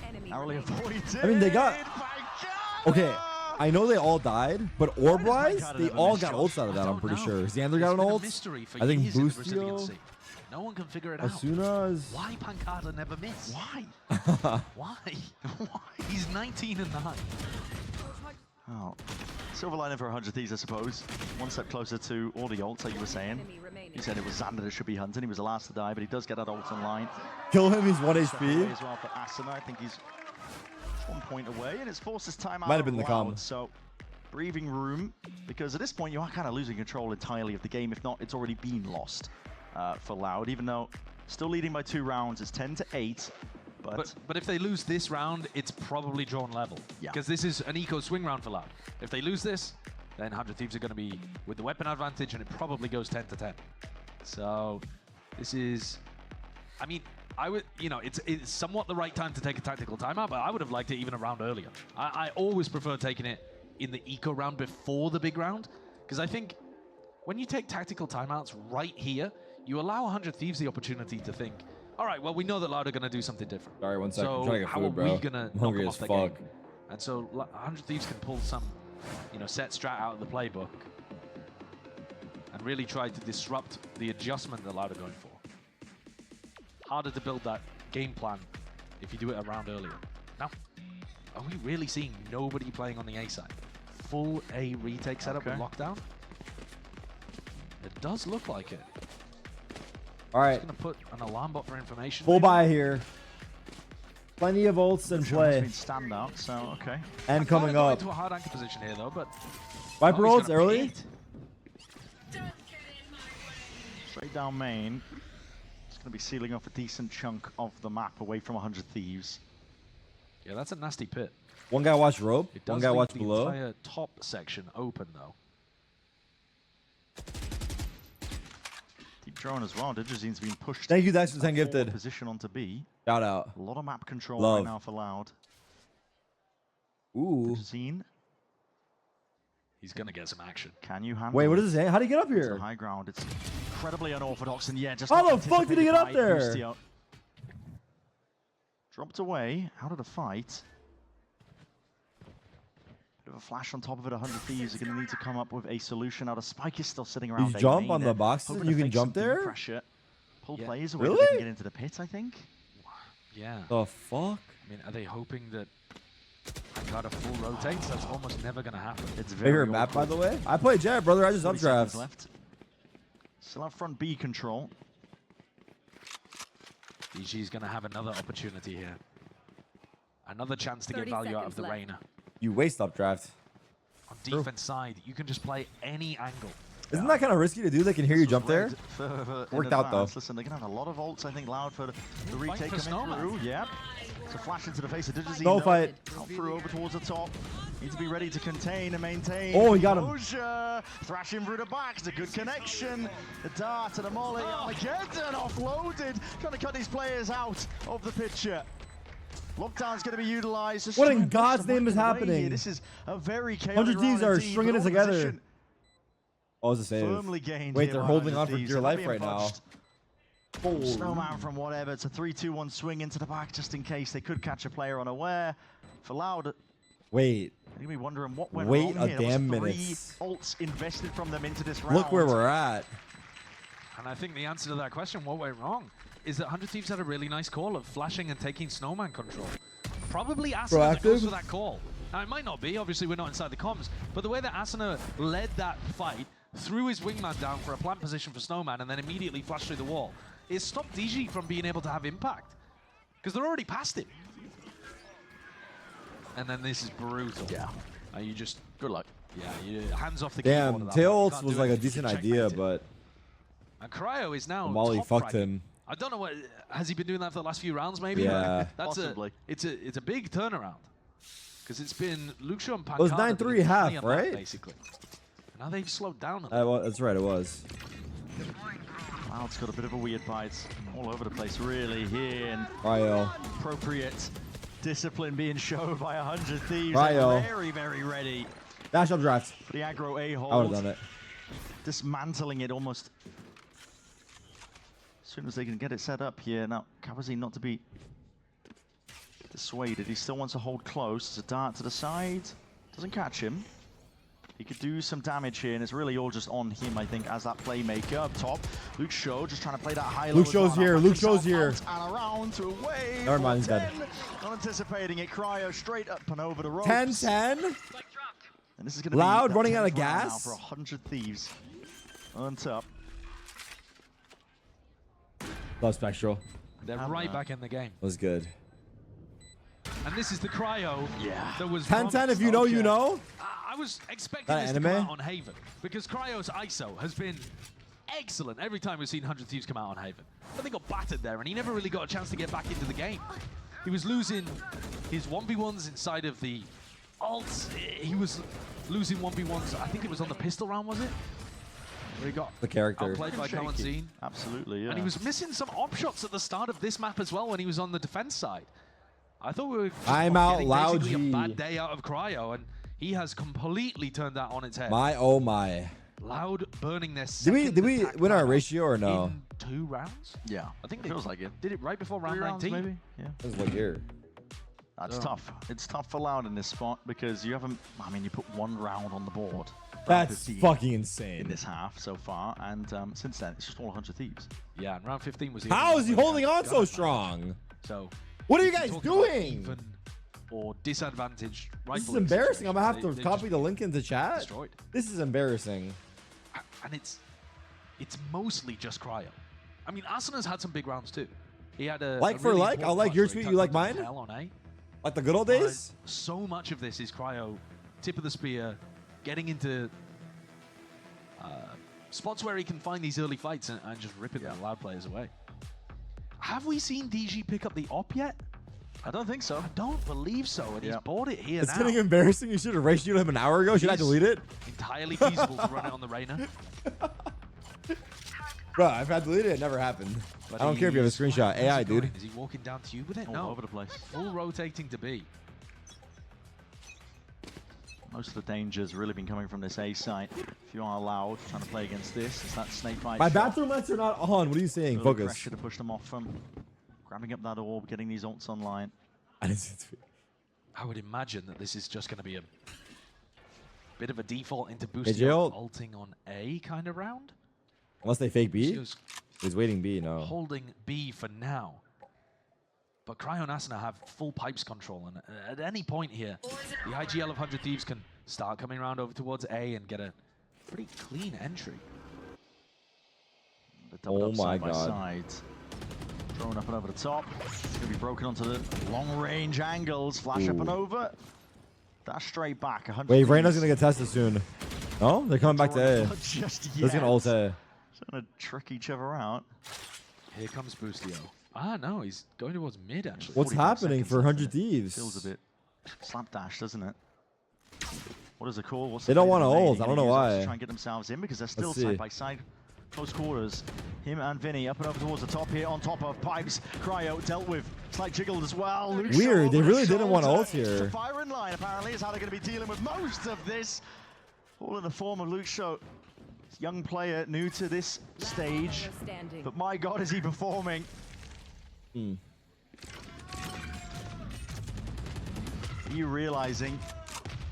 Enemy Narrowly remaining. avoided. I mean, they got- Pancada! Okay, I know they all died, but orb-wise, Pancada they never all missed, got Josh? ults out of I that, I'm don't pretty know. sure. Xander It's got an been a ult. mystery for I think years in the Boostio. Resiliency. No one can figure it out. Asuna is... Why Pancada never missed? Why? Why? Why? He's 19 and 9. Oh, silver lining for 100 Thieves, I suppose. One step closer to all the ults, like you were saying. Enemy remaining. You said it was Xander that should be hunting. He was the last to die, but he does get that ult online. Kill him, he's 1 Step away HP. as well for Asuna. I think he's 1 point away, and it's forced his time out. Might have been the Loud, comm. So, breathing room, because at this point you are kind of losing control entirely of the game. If not, it's already been lost for Loud, even though still leading by 2 rounds. It's 10-8. But if they lose this round, it's probably drawn level. Yeah. Because this is an eco swing round for Loud. If they lose this, then 100 Thieves are going to be with the weapon advantage, and it probably goes 10-10. So this is, I mean, I would, you know, it's somewhat the right time to take a tactical timeout, but I would have liked it even a round earlier. I always prefer taking it in the eco round before the big round, because I think when you take tactical timeouts right here, you allow 100 Thieves the opportunity to think, all right, well, we know that Loud are going to do something different. Sorry, 1 second. I'm So trying to get how food, are bro. we going to I'm knock hungry them as off their fuck. game? And so 100 Thieves can pull some, you know, set strat out of the playbook and really try to disrupt the adjustment that Loud are going for. Harder to build that game plan if you do it a round earlier. Now, are we really seeing nobody playing on the A side? Full A retake setup with Okay. lockdown? It does look like it. All right, Just going to put an alarm bot for information. full buy here. Plenty of ults in Lucian has play. been standout, so okay. And Pancada coming going up. into a hard anchor position here, though, but Viper oh, he's ults gonna early. pit. Straight down main. It's going to be sealing off a decent chunk of the map away from 100 Thieves. Yeah, that's a nasty pit. One guy watch rope. It does One guy leave watch the below. entire top section open, though. Deep drone as well. Digizine's been pushed. Thank you, Dax, for 10 forward gifted. Position onto B. Shout out. A lot of map control Love. right now for Loud. Ooh. Digizine, He's going to get some action. can you handle Wait, what it? is this? How would he get up It's the here? high ground. It's incredibly unorthodox, and yeah, just How not the fuck did he get up anticipated by there? Boostio. Dropped away out of the fight. Bit of a flash on top of it. 100 Thieves are going to need to come up with a solution. Now the spike is still sitting around. You A jump main. on the They're boxes hoping and to you can fake jump some there? Pressure. Pull Yeah. players away. They Really? can get into the pits, I think. Yeah. The fuck? I mean, are they hoping that Pancada full rotates? That's almost never going to happen. It's very Favorite map, by awkward. the way? I play Jet, brother. I just 40 seconds updrafts. left. Still have front B control. DG's going to have another opportunity here. Another chance to get 30 value out of seconds the left. Reyna. You waste updraft. On defense side, you can just play any angle. Isn't that kind of risky to do? They can hear you This was jump there. read further in Worked out, though. advance. Listen, they're going to have a lot of ults, I think, Loud for the retake for coming Snowman. through. Yep. It's a flash into the face of Digizine. No though. fight. Out through over towards the top. Need to be ready to contain and maintain. Oh, he got him. Composure. Thrashing through the back. It's a good connection. The dart and the molly. Armageddon offloaded. Trying to cut these players out of the picture. Lockdown's going to be utilized. Just What try in and push God's the name is market away happening? here. This is a very chaotic 100 Thieves round are indeed, stringing but it all together. position Oh, it's a save. firmly gained Wait, here they're by holding 100 on for Thieves. dear They're not life being right now. punched. Snowman from whatever. It's a 3-2-1 swing into the back just in case they could catch a player unaware. For Loud, they're Wait. going to be wondering what went Wait wrong a here. There was damn 3 minutes. ults invested from them into this round. Look where we're at. And I think the answer to that question, what went wrong, is that 100 Thieves had a really nice call of flashing and taking Snowman control. Probably Asuna that goes Proactive? for that call. Now, it might not be, obviously we're not inside the comms, but the way that Asuna led that fight, threw his wingman down for a plant position for Snowman, and then immediately flashed through the wall. It stopped DG from being able to have impact. Because they're already past him. And then this is brutal. Yeah. You just... Good luck. Yeah, you hands off the Damn, keyboard at that tail point. You ults can't was do like a anything. decent You idea, checkmate it. but And Cryo is now Molly top fucked fragging. him. I don't know what... Has he been doing that for the last few rounds, maybe? Yeah. That's Possibly. It's a big turnaround. Because it's been Luxio and Pancada. It was that have 9-3 been half, playing on that, right? Basically. Now they've slowed down a little. that's right, it was. Cloud's got a bit of a weird bite all over the place, really, here. And Cryo. appropriate discipline being shown by 100 Thieves. Cryo. They're very, very ready Dash up draft. for the aggro A-hold. I would have done it. Dismantling it almost as soon as they can get it set up here. Now, Kawazi not to be dissuaded. He still wants to hold close. There's a dart to the side. Doesn't catch him. He could do some damage here, and it's really all just on him, I think, as that playmaker up top. Luke Show just trying to play that high. Luke Show's here. Luke Show's here. And around to a wave. Never mind, he's dead. Not anticipating it. Cryo straight up and over the ropes. 10-10. And this is going to Loud be that running out of 10th round now gas. for 100 Thieves on top. Love Spectral. They're Have right that. back in the game. Was good. And this is the Cryo that was 10-10, if you know, you know. I was expecting That this to anime? come out on Haven, because Cryo's ISO has been excellent every time we've seen 100 Thieves come out on Haven. But they got battered there, and he never really got a chance to get back into the game. He was losing his 1v1s inside of the ults. He was losing 1v1s, I think it was on the pistol round, was it? Where he got The character. outplayed by Shaky. Kalanzine. Absolutely, yeah. And he was missing some op shots at the start of this map as well when he was on the defense side. I thought we were just I'm out getting loud, basically G. a bad day out of Cryo, and he has completely turned that on its head. My oh my. Loud burning this. Did we win our ratio or no? In 2 rounds? Yeah, I think feels like it. did it right before 3 round rounds, 19. maybe. Yeah, It was like here. that's tough. It's tough for Loud in this spot because you haven't. I mean, you put 1 round on the board. round That's 15 fucking in insane. this half so far, and since then it's just all 100 Thieves. Yeah, and round 15 was the How only is he one where holding got on so it. strong? So What are you we can guys talk about doing? Even or disadvantage. This is rifling embarrassing. I'm gonna have situations. to They copy just the link into chat. destroyed. This is embarrassing. And it's mostly just Cryo. I mean, Asuna's had some big rounds too. He had a Like a for really like? important I'll like clutch your where he tweet, turned you like into mine? hell on A. Like the good old days? So much of this is Cryo, tip of the spear, getting into spots where he can find these early fights and just ripping the Loud players away. Have we seen DG pick up the op yet? I don't think so. I don't believe so, and he's bought it here It's now. getting embarrassing. You should have ratioed him an hour ago. Should I He's delete it? Entirely feasible to run it on the Reyna. Bro, if I deleted it, it never happened. But I don't care if you have a he's- screenshot. where's he AI, going? dude. Is he walking down to you with it? All No. over the place. Full rotating to B. Most of the danger's really been coming from this A site. If you are Loud trying to play against this, it's that snake bite. My shot. bathroom lights are not on. What are you saying? Really Focus. pressure to push them off from grabbing up that orb, getting these ults online. I didn't see the tweet. I would imagine that this is just going to be a bit of a default into Hey, boosting Jill. ulting on A kind of round. Unless they fake B. Just He's waiting B, no. holding B for now. But Cryo and Asuna have full pipes control, and at any point here, the IGL of 100 Thieves can start coming around over towards A and get a pretty clean entry. The double up my side by God. side. Thrown up and over the top. It's going to be broken onto the long range angles. Flash up and over. Dash straight back. 100 Wait, Reyna's Thieves. going to get tested soon. No? They're coming back to A. Not just yet. They're going to ult A. Trying to trick each other out. Here comes Boostio. Ah, no, he's going towards mid, actually. What's 45 happening seconds for left 100 in it. Thieves? Feels a bit slapdash, doesn't it? What is the call? What's They the don't play wanna they're ult. making? I don't know Use ults to why. Try and get themselves in because they're still Let's see. side by side. Close quarters. Him and Vinny up and over towards the top here on top of Pipes. Cryo dealt with. Slight jiggled as well. Luke Weird, Shaw they over really the didn't want shoulder. ult here. The fire in line apparently is how they're going to be dealing with most of this. All in the form of Luke Shaw. Young player, new to this stage. Standing. But my God, is he performing? Hmm. Are you realizing?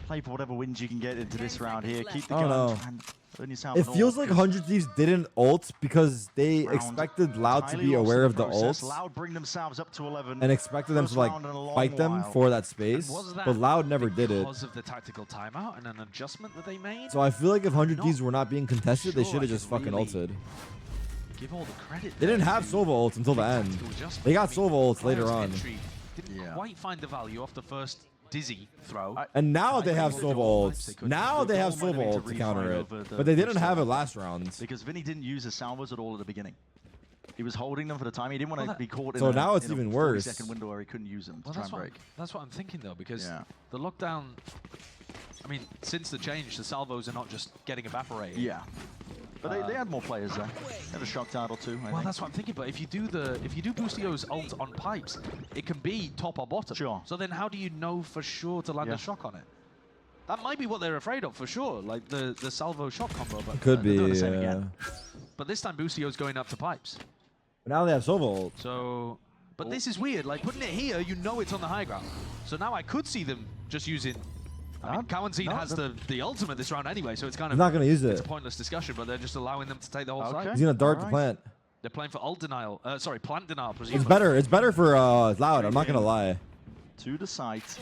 Play for whatever wins you can get into this round here. Keep the Oh, gun. no. Try and Then you sound It an feels ult, like 'cause 100 Thieves didn't ult because they round expected Loud to entirely be lost aware in of the process. ults Loud bring themselves up to 11. and expected them First to like round in a long fight them while. for that And space. was that But Loud never did it. because of the tactical timeout and an adjustment that they made? So I feel like if 100 not Thieves were not being contested, they sure should I have just can fucking really ulted. Give all the credit. They didn't there have to Sova ults until the end. tactical adjustment. They got I mean, Sova ults later Cryo's on. entry didn't Yeah. quite find the value off the first dizzy throw. And now they have They Sova couldn't. ults. They couldn't. Now The they have goal might Sova have been ult to to counter refine it. over the But they didn't boost have it round. last round. Because Vinny didn't use his salvos at all at the beginning. He was holding them for the time. He didn't want to be caught in So a, now it's in a even 40-second worse. window where he couldn't use them to Well, try and break. that's what I'm thinking though, because Yeah. the lockdown. I mean, since the change, the salvos are not just getting evaporated. Yeah. But they had more players there. They had a shock dart or two, I Well, think. that's what I'm thinking. But if you do Boostio's ult on pipes, it can be top or bottom. Sure. So then, how do you know for sure to land Yeah. a shock on it? That might be what they're afraid of for sure, like the salvo shock combo. But Could they're be. doing the same again. but this time Boostio's going up to pipes. Now they have Sova ult. So, but this is weird. Like putting it here, you know it's on the high ground. So now I could see them just using. I mean, Cowanzine no, has the ultimate this round anyway, so it's kind He's of not going to use it's a it. pointless discussion. But they're just allowing them to take the whole Okay. side. He's going to dart the Alright. plant. They're playing for ult denial. Sorry, plant denial. Presumably. It's better. It's better for Loud. I'm not going to lie. To the site.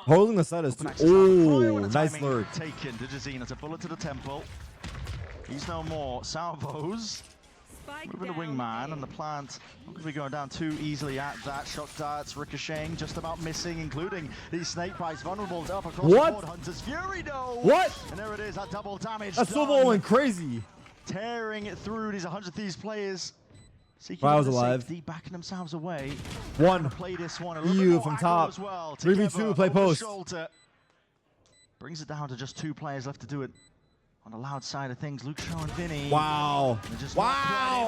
Holding the side is too. Open access round. Oh, What a nice timing lurk. Taken to Jazine. It's a bullet to the temple. He's no more. Salvos. Moving the wingman and the plant. Not going to be going down too easily at that. Shock darts ricocheting, just about missing, including these snake bites. Vulnerable up across What? the board. Hunter's Fury though. What? And there it is, that double damage. That's done. Sova went crazy. Tearing it through these 100 Thieves players. Seeking Cryo's the alive. safety, backing themselves away. One. Play this one a little EU bit more from aggro top. as well. 3v2, Together play over the post. shoulder. Brings it down to just 2 players left to do it. On the Loud side of things, Luke Shaw and Vinny. Wow. They're just not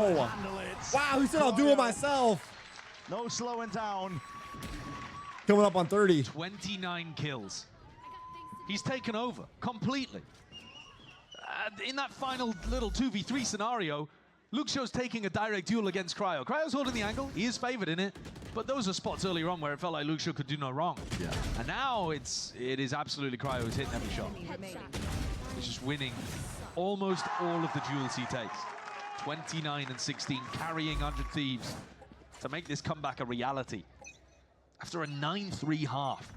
ready to Wow. handle it. Wow, he said I'll do it myself. No slowing down. Coming up on 30. 29 kills. He's taken over completely. In that final little 2v3 scenario, Luke Show's taking a direct duel against Cryo. Cryo's holding the angle. He is favored in it. But those are spots earlier on where it felt like Luke Show could do no wrong. Yeah. And now it is absolutely Cryo who's hitting every shot. He's just winning almost all of the duels he takes. 29 and 16, carrying 100 Thieves to make this comeback a reality. After a 9-3 half.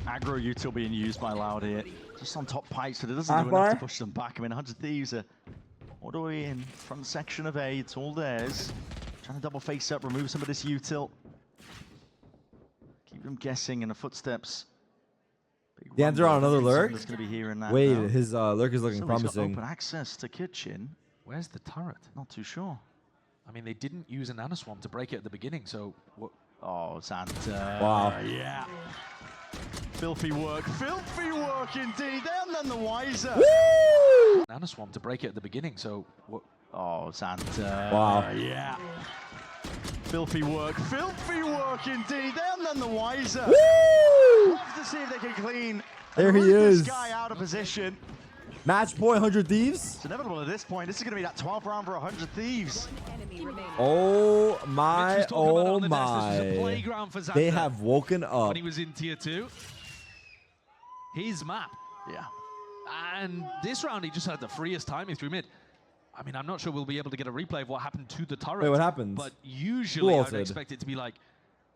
Aggro util being used by Loud here. Just on top pipes, but it doesn't do enough to push them back. I mean, 100 Thieves are all the way in front section of A. It's all theirs. Trying to double face up, remove some of this util. Keep them guessing in the footsteps. Big Dan's on another lurk? That's going to be here and that Wait, now. his lurk is looking So he's got promising. open access to kitchen. Where's the turret? Not too sure. I mean, they didn't use an Nanoswarm to break it at the beginning, so what? Oh, Santa. Wow. Yeah. Filthy work indeed. They're none the wiser. Nanoswarm to break it at the beginning, so what? Oh, Santa. Wow. Yeah. Filthy work indeed. They're none the wiser. Love to see if they can clean. There he root is. This guy out of position. Match point, 100 Thieves. It's inevitable at this point. This is going to be that 12th round for 100 Thieves. Oh Mitch my, was talking about it oh on the desk. This was a my. playground for Xander They have woken up. when he was in tier 2. His map. Yeah. And this round, he just had the freest timing through mid. I mean, I'm not sure we'll be able to get a replay of what happened to the turret. Wait, what happened? But usually, Who I'd ulted? expect it to be like,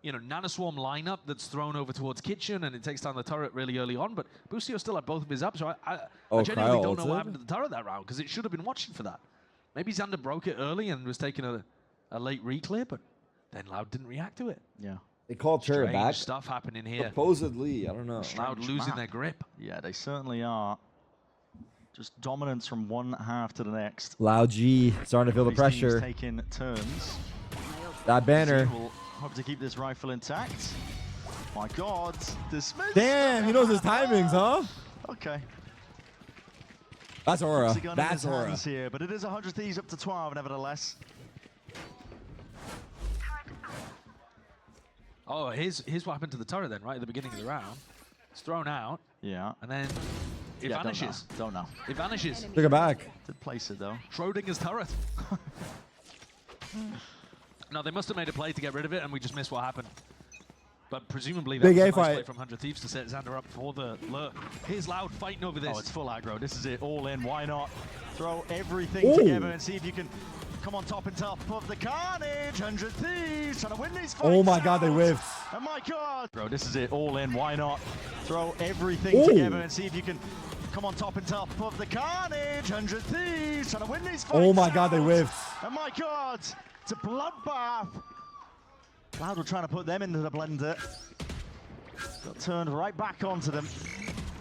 you know, Nanoswarm lineup that's thrown over towards kitchen, and it takes down the turret really early on. But Boostio still had both of his up, so I Oh, genuinely Cryo don't know what ulted? happened to the turret that round, because it should have been watching for that. Maybe Xander broke it early and was taking a late reclear, but then Loud didn't react to it. Yeah. They called Turret Strange back. stuff happening here. Supposedly, I don't know. Loud Strange losing map. their grip. Yeah, they certainly are. Just dominance from one half to the next. Loud G starting to feel the These teams pressure. taking turns. That banner. Zine will hope to keep this rifle intact. My God, dismissed. Damn, he knows his timings, huh? Okay. That's Aura. Puts the gun in That's his Aura. hands here, but it is 100 Thieves up to 12, nevertheless. Oh, here's what happened to the turret then, right at the beginning of the round. It's thrown out, Yeah. and then it Yeah, vanishes. Don't know. It vanishes. Took it back. Did place it though. Schrodinger's turret. No, they must have made a play to get rid of it, and we just missed what happened. But presumably Big that A was a nice fight play from 100 Thieves to set Xander up for the lurk. Here's Loud fighting over this. Oh, it's full aggro. This is it. All in. Why not? Throw everything Ooh. together and see if you can come on top and top of the carnage. 100 Thieves trying to win these fights. Oh my God, they out. whiffed. Oh my God. Bro, this is it. All in. Why not? Throw everything Ooh. together and see if you can come on top and top of the carnage. 100 Thieves trying to win these fights. Oh my God, they out. whiffed. Oh my God. It's a bloodbath. Cloud were trying to put them into the blender. Got turned right back onto them.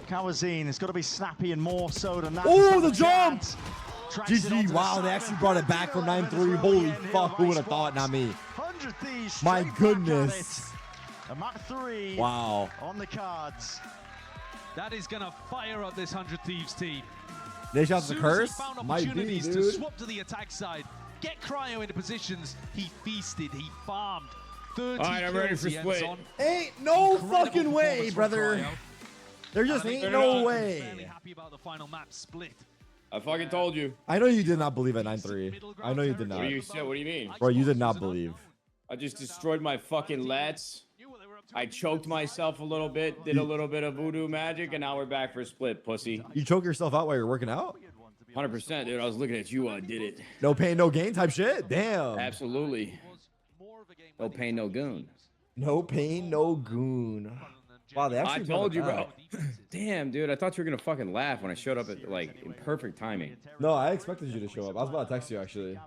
Kawazine, it's got to be snappy and more so than that. Oh, the jump! GG, wow, they actually brought it back from 9-3. Holy fuck, who would have thought? Not me. My goodness. A map 3 Wow. on the cards. That is going to fire up this 100 Thieves team. They shot the Soon as curse? he found Might be, opportunities to dude. swap to the attack side, get Cryo into positions, he feasted, he farmed. 30 All right, I'm ready kills for he ends split. on. Ain't no Incredible fucking way, performance from brother. Cryo. There just And I think ain't they're no fairly way. happy about the final map split. I fucking told you. I know you did not believe at 9-3. I know you did What not. do you say? What do you mean? Bro, you did not believe. I just destroyed my fucking lats. I choked myself a little bit, did a little bit of voodoo magic, and now we're back for split, pussy. You choke yourself out while you're working out? 100%, dude. I was looking at you. I did it. No pain, no gain type shit? Damn. Absolutely. No pain, no goon. No pain, no goon. Wow, they I actually told you, brought it bro. back. Damn, dude. I thought you were gonna fucking laugh when I showed up at like in perfect timing. No, I expected you to show up. I was about to text you actually.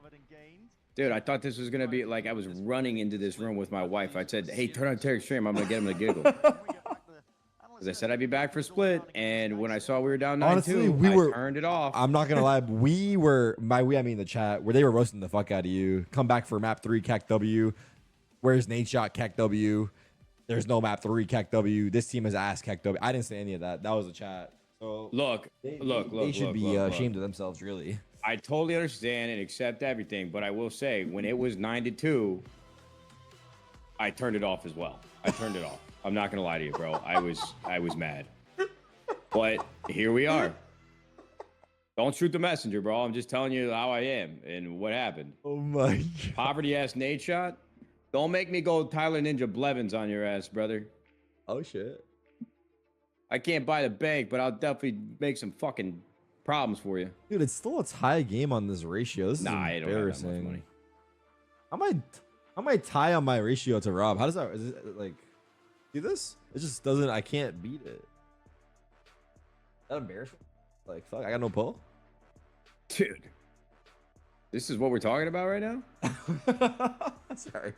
Dude, I thought this was gonna be like I was running into this room with my wife. I said, "Hey, turn on Tarek's stream. I'm gonna get him to giggle." Because I said I'd be back for split, and when I saw we were down 9-2, Honestly, I turned it off. I'm not gonna lie, we were I mean the chat where they were roasting the fuck out of you. Come back for map 3 CAC W. Where's Nate shot CAC W? There's no map 3 CAC W. This team has asked CAC W. I didn't say any of that. That was the chat. So Look, they should be ashamed of themselves, really. I totally understand and accept everything, but I will say when it was 9-2, I turned it off as well. I turned it off. I'm not gonna lie to you, bro. I was mad. But here we are. Don't shoot the messenger, bro. I'm just telling you how I am and what happened. Oh my God. Poverty ass Nate shot. Don't make me go Tyler Ninja Blevins on your ass, brother. Oh shit. I can't buy the bank, but I'll definitely make some fucking problems for you. Dude, it's still a tie game on this ratio. This is Nah, I don't have that much embarrassing. money. I might tie on my ratio to Rob. How does that is it like see this? It just doesn't I can't beat it. That embarrassing? Like fuck, I got no pull. Dude. This is what we're talking about right now? sorry.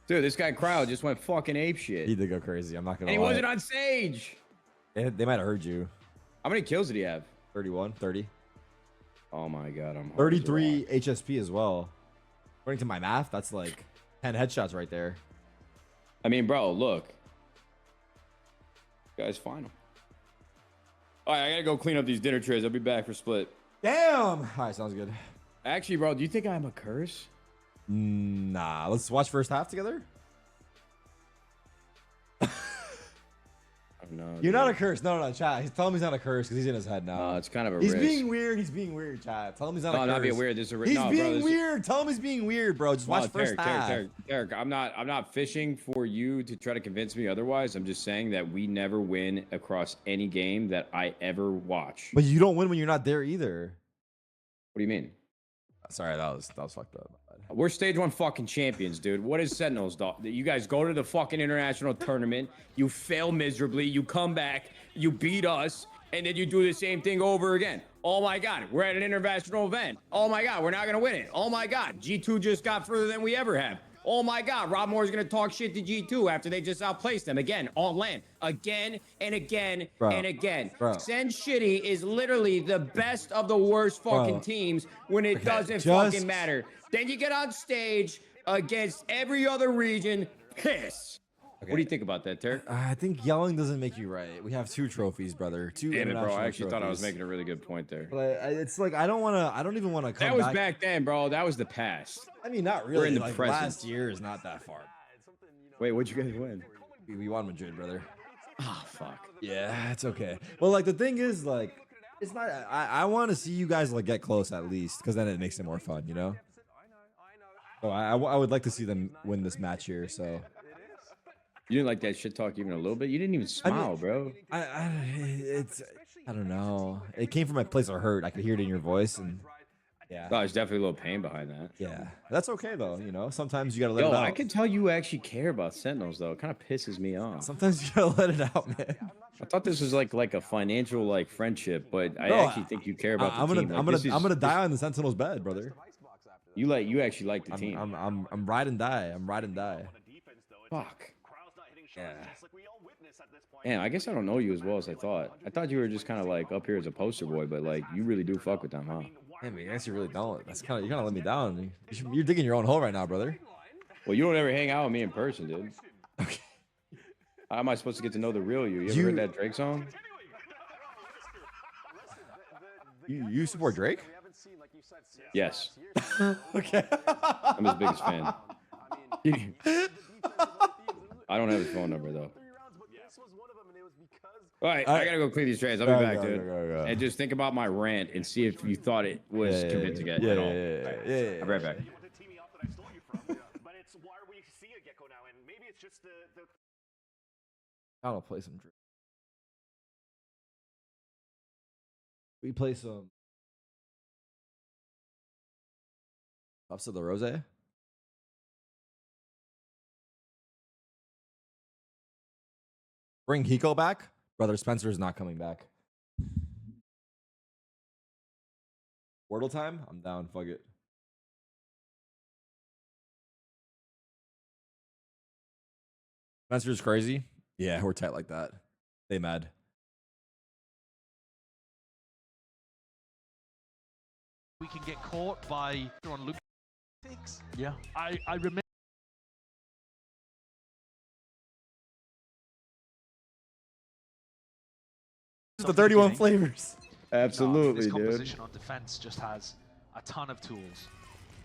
Dude, this guy Crowd just went fucking ape shit. He did go crazy. I'm not gonna And he lie. wasn't on stage. They might have heard you. How many kills did he have? 31, 30. Oh my god, I'm hard as a 33 rock. HSP as well. According to my math, that's like 10 headshots right there. I mean, bro, look. Guys, final. All right, I gotta go clean up these dinner trays. I'll be back for split. Damn. All right, sounds good. Actually, bro, do you think I'm a curse? Nah, let's watch first half together. No, You're not a curse. No, chat. Tell him he's not a curse because he's in his head now. it's kind of a He's risk. being weird. He's being weird, chat. Tell him he's not a No, curse. not being weird. This is a He's no, being bro, this- weird. Tell him he's being weird, bro. Just watch first half. Derek, I'm not fishing for you to try to convince me otherwise. I'm just saying that we never win across any game that I ever watch. But you don't win when you're not there either. What do you mean? Sorry, that was fucked up. We're stage 1 fucking champions, dude. What is Sentinels, dog? You guys go to the fucking international tournament, you fail miserably, you come back, you beat us, and then you do the same thing over again. Oh my god, we're at an international event. Oh my god, we're not gonna win it. Oh my god, G2 just got further than we ever have. Oh my god, Rob Moore's gonna talk shit to G2 after they just outplaced them again on land. Again and again and again. Bro. Send Shitty is literally the best of the worst fucking Bro. teams when it doesn't fucking matter. Then you get on stage against every other region, piss. What do you think about that, Terry? I think yelling doesn't make you right. We have 2 trophies, brother. 2 Damn it, international bro. I actually thought I was trophies. making a really good point there. But it's like I don't even want to come That was back. back then, bro. That was the past. I mean, not really. We're in the like, present. last year is not that far. Wait, what'd you guys win? We won Madrid, brother. Oh, fuck. Yeah, it's okay. Well, like the thing is, like, it's not. I want to see you guys like get close at least, because then it makes it more fun, you know. So I would like to see them win this match here. So You didn't like that shit talk even a little bit. You didn't even smile, bro. I don't know. It came from a place of hurt. I could hear it in your voice, and yeah, Oh, there's definitely a little pain behind that. yeah. That's okay though. You know, sometimes you gotta let Yo, it out. I can tell you actually care about Sentinels though. It kind of pisses me off. Sometimes you gotta let it out, man. I thought this was like a financial like friendship, but I No, actually think you care about I'm the gonna team. I'm Like, gonna I'm gonna die on the Sentinel's bed, brother. You actually like the team. I'm ride and die. I'm ride and die. Fuck. Yeah. Man, I guess I don't know you as well as I thought. I thought you were just kind of like up here as a poster boy, but like you really do fuck with them, huh? I mean, I guess you really don't. That's kind of you kind of let me down. You're digging your own hole right now, brother. Well, you don't ever hang out with me in person, dude. Okay. How am I supposed to get to know the real you? You ever heard that Drake song? You support Drake? Yes. Okay. I'm his biggest fan. I don't have his phone number though. All right, I gotta go clean these trays. I'll be back, dude. Go. And just think about my rant and see if you thought it was convincing at all. Yeah. I'll be right back. I'll play some Drake. We play some Ups of the Rose. Bring Hiko back. Brother Spencer is not coming back. Wordle time? I'm down. Fuck it. Spencer's crazy. Yeah, we're tight like that. They mad. We can get caught by on Luke. Yeah. I remember. The 31 flavors. Absolutely, This dude. composition on defense just has a ton of tools.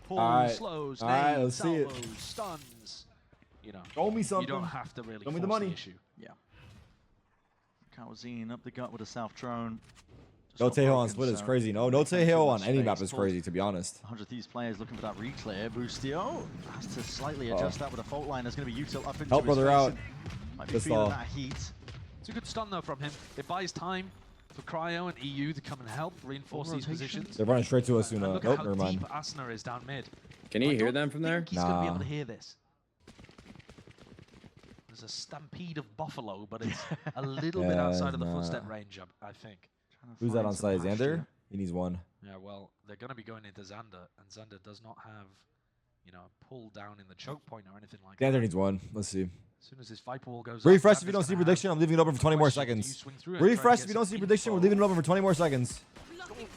Pulls, Alright. slows, Alright, nades, let's see it. salvos, stuns. You know, Show me you something. don't have to really Show me force the money. issue. Yeah. Calzine up the gut with a south drone. Just No got Tejo on broken, split is so crazy. No too Tejo much on any map space is for crazy, to be honest. 100 Thieves players looking for that reclear. Boostio has to slightly adjust that with a fault line. There's going to be util up into Help his brother face out. and Might be Just feeling all. that heat. It's a good stun though from him. It buys time for Cryo and EU to come and help reinforce these Rotation. positions. They're running straight to us soon. And look Nope, at how never mind. deep Asna is down mid. Can he I hear don't them from there? think he's going to be able Nah. to hear this. There's a stampede of buffalo, but it's a little bit Yeah, outside of the nah. footstep range, I think. Trying to Who's that find on some site? pasture. Xander? He needs one. Yeah, well, they're going to be going into Xander, and Xander does not have, you know, a pull down in the choke point or anything like that. Xander needs one. Let's see. As soon as his Viper wall goes Refresh up, if you don't Xander's see gonna prediction. I'm leaving it open for 20 more questions. Do you seconds. swing through it and try to Refresh get if you don't some see prediction. We're info? leaving it open for 20 more seconds.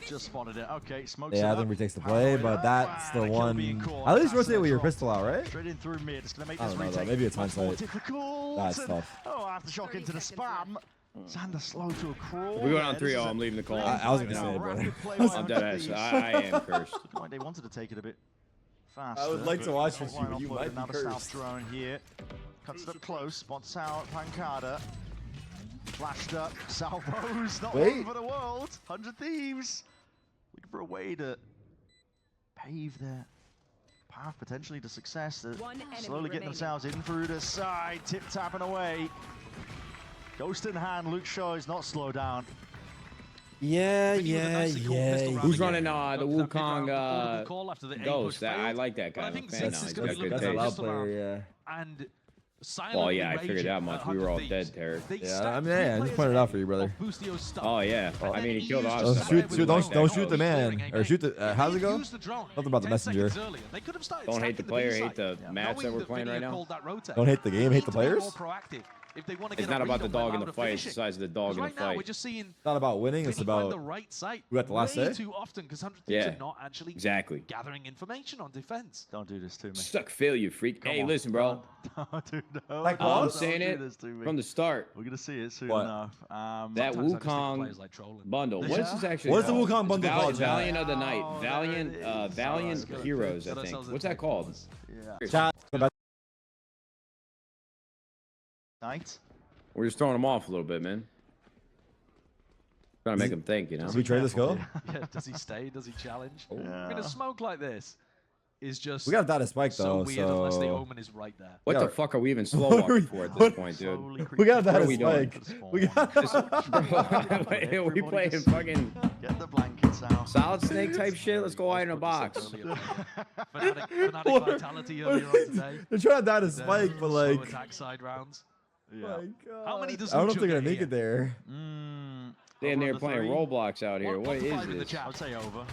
Just spotted it. Okay, smokes Yeah, it I up. think retakes the play, but that's the one. At least rotate with your pistol out, right? Straight in through mid. It's going to make I this don't know, though. retake Maybe it's much more hindsight. difficult. That's And- tough. Oh, aftershock into the spam. Xander slow to a crawl. We went on there. 3-0. This is I'm a leaving the call. I was gonna now say it, brother. rapid play by I'm dead ass. Thieves. I am cursed. Like they wanted to take it a bit faster. I would like to watch but with you, but you offloaded. might be Another south cursed. drone here. Cuts it up close, spots out Pancada. Flashed up, salvos, not Wait. one for the world. 100 Thieves. Looking for a way to pave their path potentially to success. They're One enemy slowly getting remaining. themselves in through the side, tip tapping away. Ghost in hand, Luke Shaw is not slowed down. Yeah, Vinny with a nicely caught pistol round Who's again. running the Got to that Wukong mid-round call after the A Ghost? push That, I failed. like that But guy. I I'm a think fan Zeds now. is He's gonna got be good looking That's a for loud taste. pistol player, yeah. and silently Well, yeah, I raging figured out at much. We 100 were all Thieves. dead, Tarek. They Yeah, stacked I mean, three yeah, I just players pointed it out for you, of brother. Boostio's stuff. Oh yeah. And I then mean, he he killed used us. the Don't side shoot, with shoot, one don't guy. shoot the man, Clearing or a shoot game. the. If How's he it go? used the drone Nothing about the 10 messenger. seconds earlier, they could have started Don't hate the stacking player, B hate the side. match that Knowing we're playing Vinny right had now. called that rotate, Don't hate the game, they hate the need to be players. more proactive if they want to It's get not a about read the on dog where in the Louder fight. It's the finishing. size of the dog in the Right now, we're fight. just seeing It's not about winning. It's Vinny find about the right site who got the last way say. too often because 100 Thieves Yeah. are not actually Exactly. gathering information on defense. Don't do this to me. Suck fail, you freak. Come Hey, on. listen, bro. Don't do no. Like don't what? I'm saying do it this to me. from the start. We're gonna see it soon What? enough. That Sometimes I just think the Wukong players like trolling. bundle. What is Yeah? this actually? What is the called? Wukong It's bundle called, Chad? Valiant of the Night. Oh, Valiant, there it is. Valiant Sorry. Heroes, I Got think. ourselves in What's that tech called? bubbles. Yeah. Chat. Night. We're just throwing them off a little bit, man. Trying to make them think, you know. Does we trade this go? Yeah, does he stay? Does he challenge? Yeah. I'm gonna smoke like this. is just We got that spike so though. weird unless the So omen is right there. What Yeah. the fuck are we even slow walking for at this point, dude? Slowly we got creeping that What are we doing? spike. We got. Wait, are we playing just fucking Get the blankets out. solid snake type shit? Let's go hide in a box. Fnatic vitality earlier on today. They're trying to die to Then spike, but slow like. attack side rounds. Yeah. My How many God. does I don't know if Lucho they're gonna get make here? it there. Damn, they're Over playing three. Roblox out here. What One is five in the this? chat. I would say over.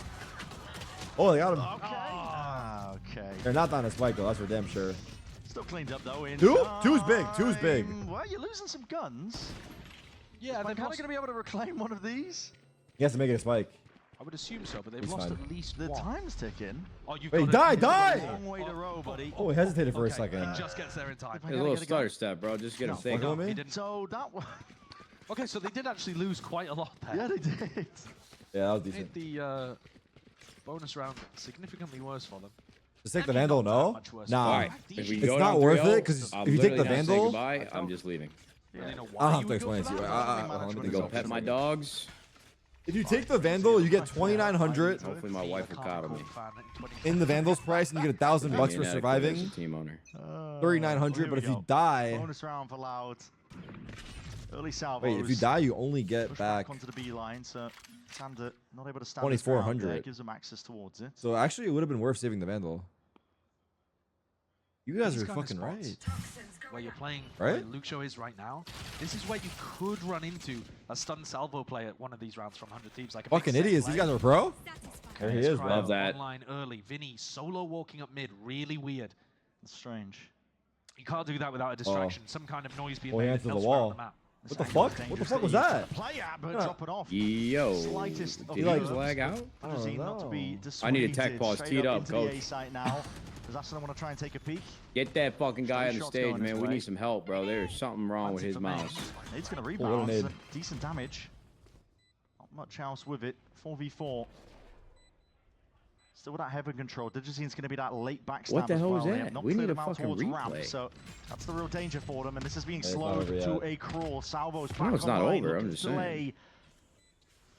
Oh, they got him. Okay. They're not down to spike though. That's for damn sure. Still cleaned up though. In Two? Two's big. Two's big. Well, you're losing some guns. Yeah, I'm they've kind of lost, going to be able to reclaim one of these. He has to make it a spike. I would assume so, but they've He's lost fine. at least The one. time's ticking. Oh, you've Wait, got die! Long way to row, buddy. Oh, he hesitated for a Okay, second. he just gets there in time. I There's a gotta little get a stutter gun. step, bro. Just get a No, thing. fuck with He me. didn't. So that was. Okay, so they did actually lose quite a lot there. Yeah, they did. Yeah, that was Made decent. the bonus round significantly worse for them. Just take the Actually, Vandal, not that no? much worse. Nah. All right. If we It's go not down worth 3-0, it, 'cause I'm if you take the literally not saying Vandal- goodbye, I'm just leaving. I don't know I why don't have you to would go explain for it to you. that. Hold on, let me Go go. pet my dogs. If you take the Vandal, you get 2,900 Hopefully my wife will coddle me. in the Vandal's price, and you get 1,000 bucks for Being inadequate surviving. as a team owner. 3,900, but if you die, Bonus round for Loud. Early salvos. wait, if you die, you only get Push back. onto the B line, so Sander not able to stand his ground 2,400. there, gives them access towards it. So actually, it would have been worth saving the Vandal. You guys These are kind of fucking spots right. Where you're playing, Right? where Luke Show is right now. This is where you could run into a stun salvo play at one of these rounds from 100 Thieves. Like a big Fucking set idiots. play. These guys are pro? There he Yes, is, Cryo bro. Love that. Online early. Vinny solo walking up mid. Really weird. That's strange. You can't do that without a distraction. Some kind of noise being Oh, he made answered the elsewhere on wall. the map. What the This angle fuck? is What the dangerous fuck was that that? Play at, but Yeah. dropping off. Yo. Slightest of Did like- he lag out? I don't Drazeen not to be know. I need a tech dissuaded pause straight teed up, into coach. the A site now. Does Asuna want to try and take a peek? Get that fucking guy on the Shots stage, going his man. We way. need some help, bro. There's something wrong with Fancy his for me. mouse. He's going to little rebound. nade. Some decent damage. Not much else with it. 4v4. Still with that heaven control. Digizine's going to be that late backstab What the as hell well. was They that? have not We cleared need a him out fucking towards ramp, replay. so that's the real danger for them. And this is being It's not slowed over to yet. a crawl. Salvo's back No, it's not online, over, looking I'm to just saying. delay.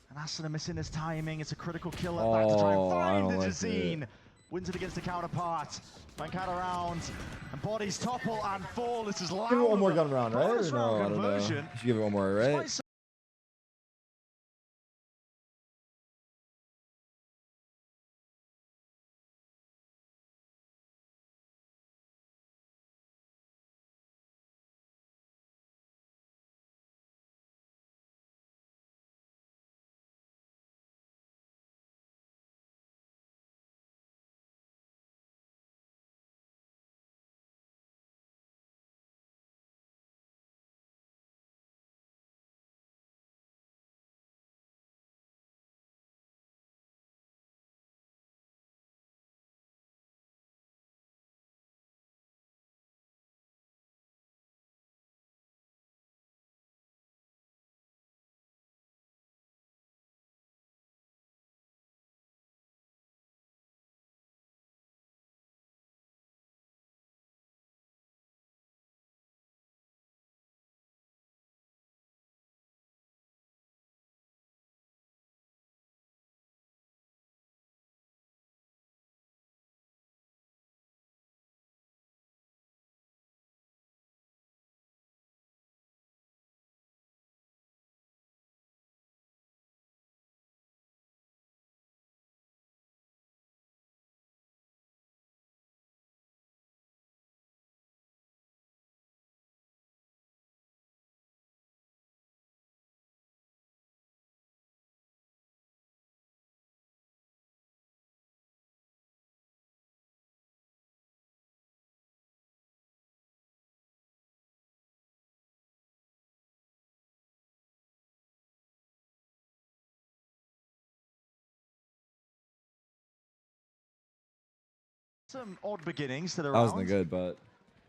And Asuna missing his timing. It's a critical kill at that to try and Oh, I find don't like Digizine. it. Wins it against the counterpart. Bankada around. And bodies topple and fall. This is loud. Give it one more gun round, right? Bonus Or no, round I don't know. conversion. You should give it one more, right? Despite some odd beginnings to the That round. wasn't good, but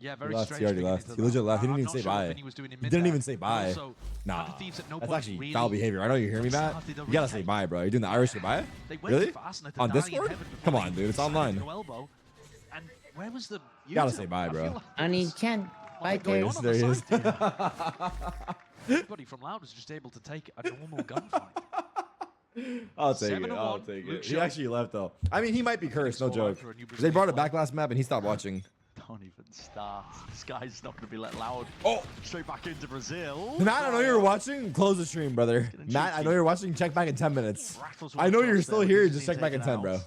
Yeah, he very left. strange. He already beginning left. to He the legit round. left. He didn't I'm even not say sure what bye. Vinny was doing in He mid didn't there, even say but bye. also, Nah, Hunter Thieves at no that's point actually really foul behavior. I know you hear me, Matt. started a You gotta say retake. bye, bro. You're doing the Irish goodbye? They waited Really? for Asuna to On die in Discord? heaven before Come they on, dude. It's decided to online. go elbow. And where was the Gotta user? say bye, I bro. feel like I need 10. what Bye, was going Dave. on There he the is. side here? Everybody from Loud was just able to take a normal gunfight. I'll take it. 7-1, I'll take Luke it. He Shaw. actually left though. I mean, he might be cursed. No It's all joke. right for a new 'Cause They brought it Brazilian back last map and he stopped watching. Don't even start. This guy's not going to be let loud. Oh, Straight back into Brazil. Matt, I know you were watching. Close the stream, brother. Getting Matt, I cheeky. know you're watching. Check back in 10 minutes. Rattles I know one you're across still there, here. but Just he's check back in taken 10, bro. out.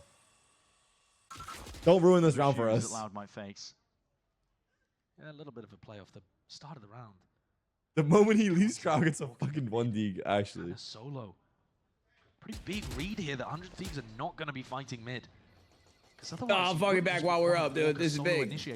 Don't ruin this round for Shoes us. that Loud might face. Yeah, a little bit of a play off the start of the round. The moment he leaves, Crow gets a fucking 1D, actually. And a solo. Pretty big read here that 100 Thieves are not going to be fighting mid. I'm fucking back while we're up, dude. This is big. This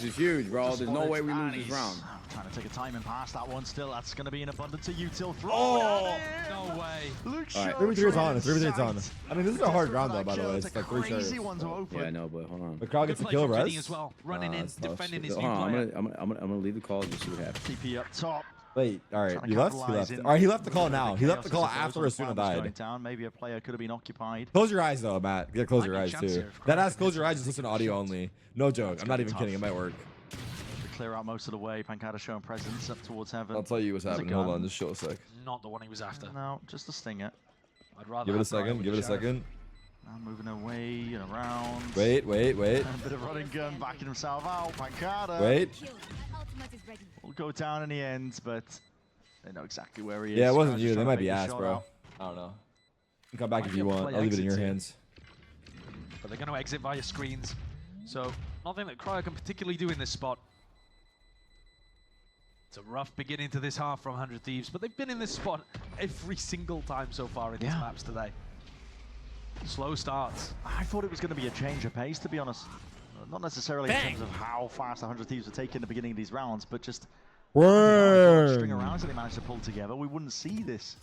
is huge, bro. There's no way we lose this round. Trying to take a timing pass. That one still. That's going to be an abundance of util throw. Oh! No way. Luke All right. Shaw 3v3 is on. trying 3v3 is on. sight. I mean, this is a hard round, though, That by the kill. way. It's It's a like 3 crazy shares. one to open. Yeah, I know, but hold on. The crowd Good gets a play kill from Vinny res. as well. Running in, That's tough. defending his Hold new on, player. I'm gonna leave the call just see what happens. TP up top. Wait, all right. Trying to You left? He capitalize left. in- All right, he left the call now. He left the Chaos call as those after on Asuna plan was going died. down. Maybe a player could have been occupied. Close your eyes, though, Matt. Yeah, close Might your be a eyes, chance too. here if That Crow ass, can close hit your eyes, some just listen to big audio shots. only. No joke. I'm not gonna be even tough. kidding. It might work. To clear out most of the way. Pancada showing presence up towards heaven. I'll tell you what's There's a happening. Hold gun. on. Just show a sec. Not the one he was after. No, just a stinger. I'd rather Give it a have Cryo second. with Give it a the Sheriff. second. Now moving away and around. Wait, wait, wait. A bit of running gun, backing himself out. Pancada Wait. will go down in the end, but they know exactly where he is. Yeah, it wasn't Crowd's you. just They trying might to be make a ass, shot bro. out. I don't know. You can come back Might if be you able to want. play I'll leave it in your exits here. hands. But they're going to exit via screens. So nothing that Cryo can particularly do in this spot. It's a rough beginning to this half from 100 Thieves, but they've been in this spot every single time so far in these Yeah. maps today. Slow starts. I thought it was going to be a change of pace, to be honest. Not necessarily in terms of how fast 100 Thieves were taking the beginning of these rounds, but just string of Word. rounds that they managed to pull together. We wouldn't see this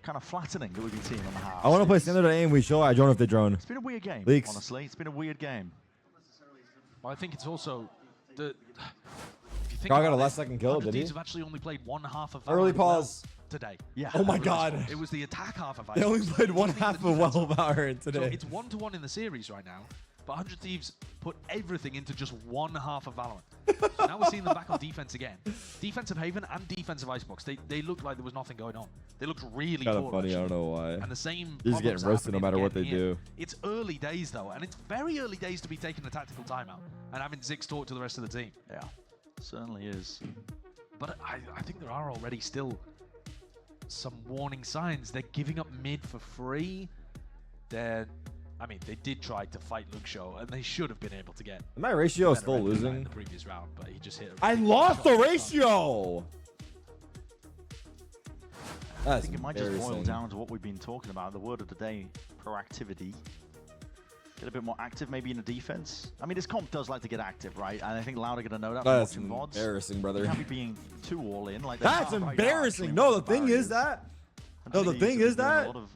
kind of flattening that we've been seeing on the half. I want to play standard aim. We show. I drone if they drone. It's been a weird game, Leaks. honestly. It's been a weird game. But I think it's also the. If you think Cryo got a about last it, second kill, 100 did he? Thieves have actually only played one half of Early Valorant well pause. today. Yeah. Oh my It was- god. It was the attack half of They only Valorant. played one It's been half the of defense well Valorant So today. it's 1-1 in the series right now, but 100 Thieves put everything into just one half of Valorant. So now we're seeing them back on defense again. Defensive Haven and defensive Icebox, they looked like there was nothing going on. They looked really Kind of poor, funny. I actually. don't know why. And the same They're just getting problems are roasted no happening matter what again they here. do. It's early days though, and it's very early days to be taking a tactical timeout and having Ziggs talk to the rest of the team. Yeah, certainly is. But I think there are already still some warning signs. They're giving up mid for free. I mean, they did try to fight Luke Shaw, and they should have been able to get My ratio is better still end of that in losing. the previous round, but he just hit. I lost the ratio. I That's think it might just boil embarrassing. down to what we've been talking about. The word of the day, proactivity. Get a bit more active, maybe in the defense. I mean, this comp does like to get active, right? And I think Loud are going to know that from That's watching VODs. embarrassing, They brother. can't be being too all in. Like they That's are right now, embarrassing. actually, No, the with thing is barriers. that. And No, the Thieves thing have is been doing that- a lot of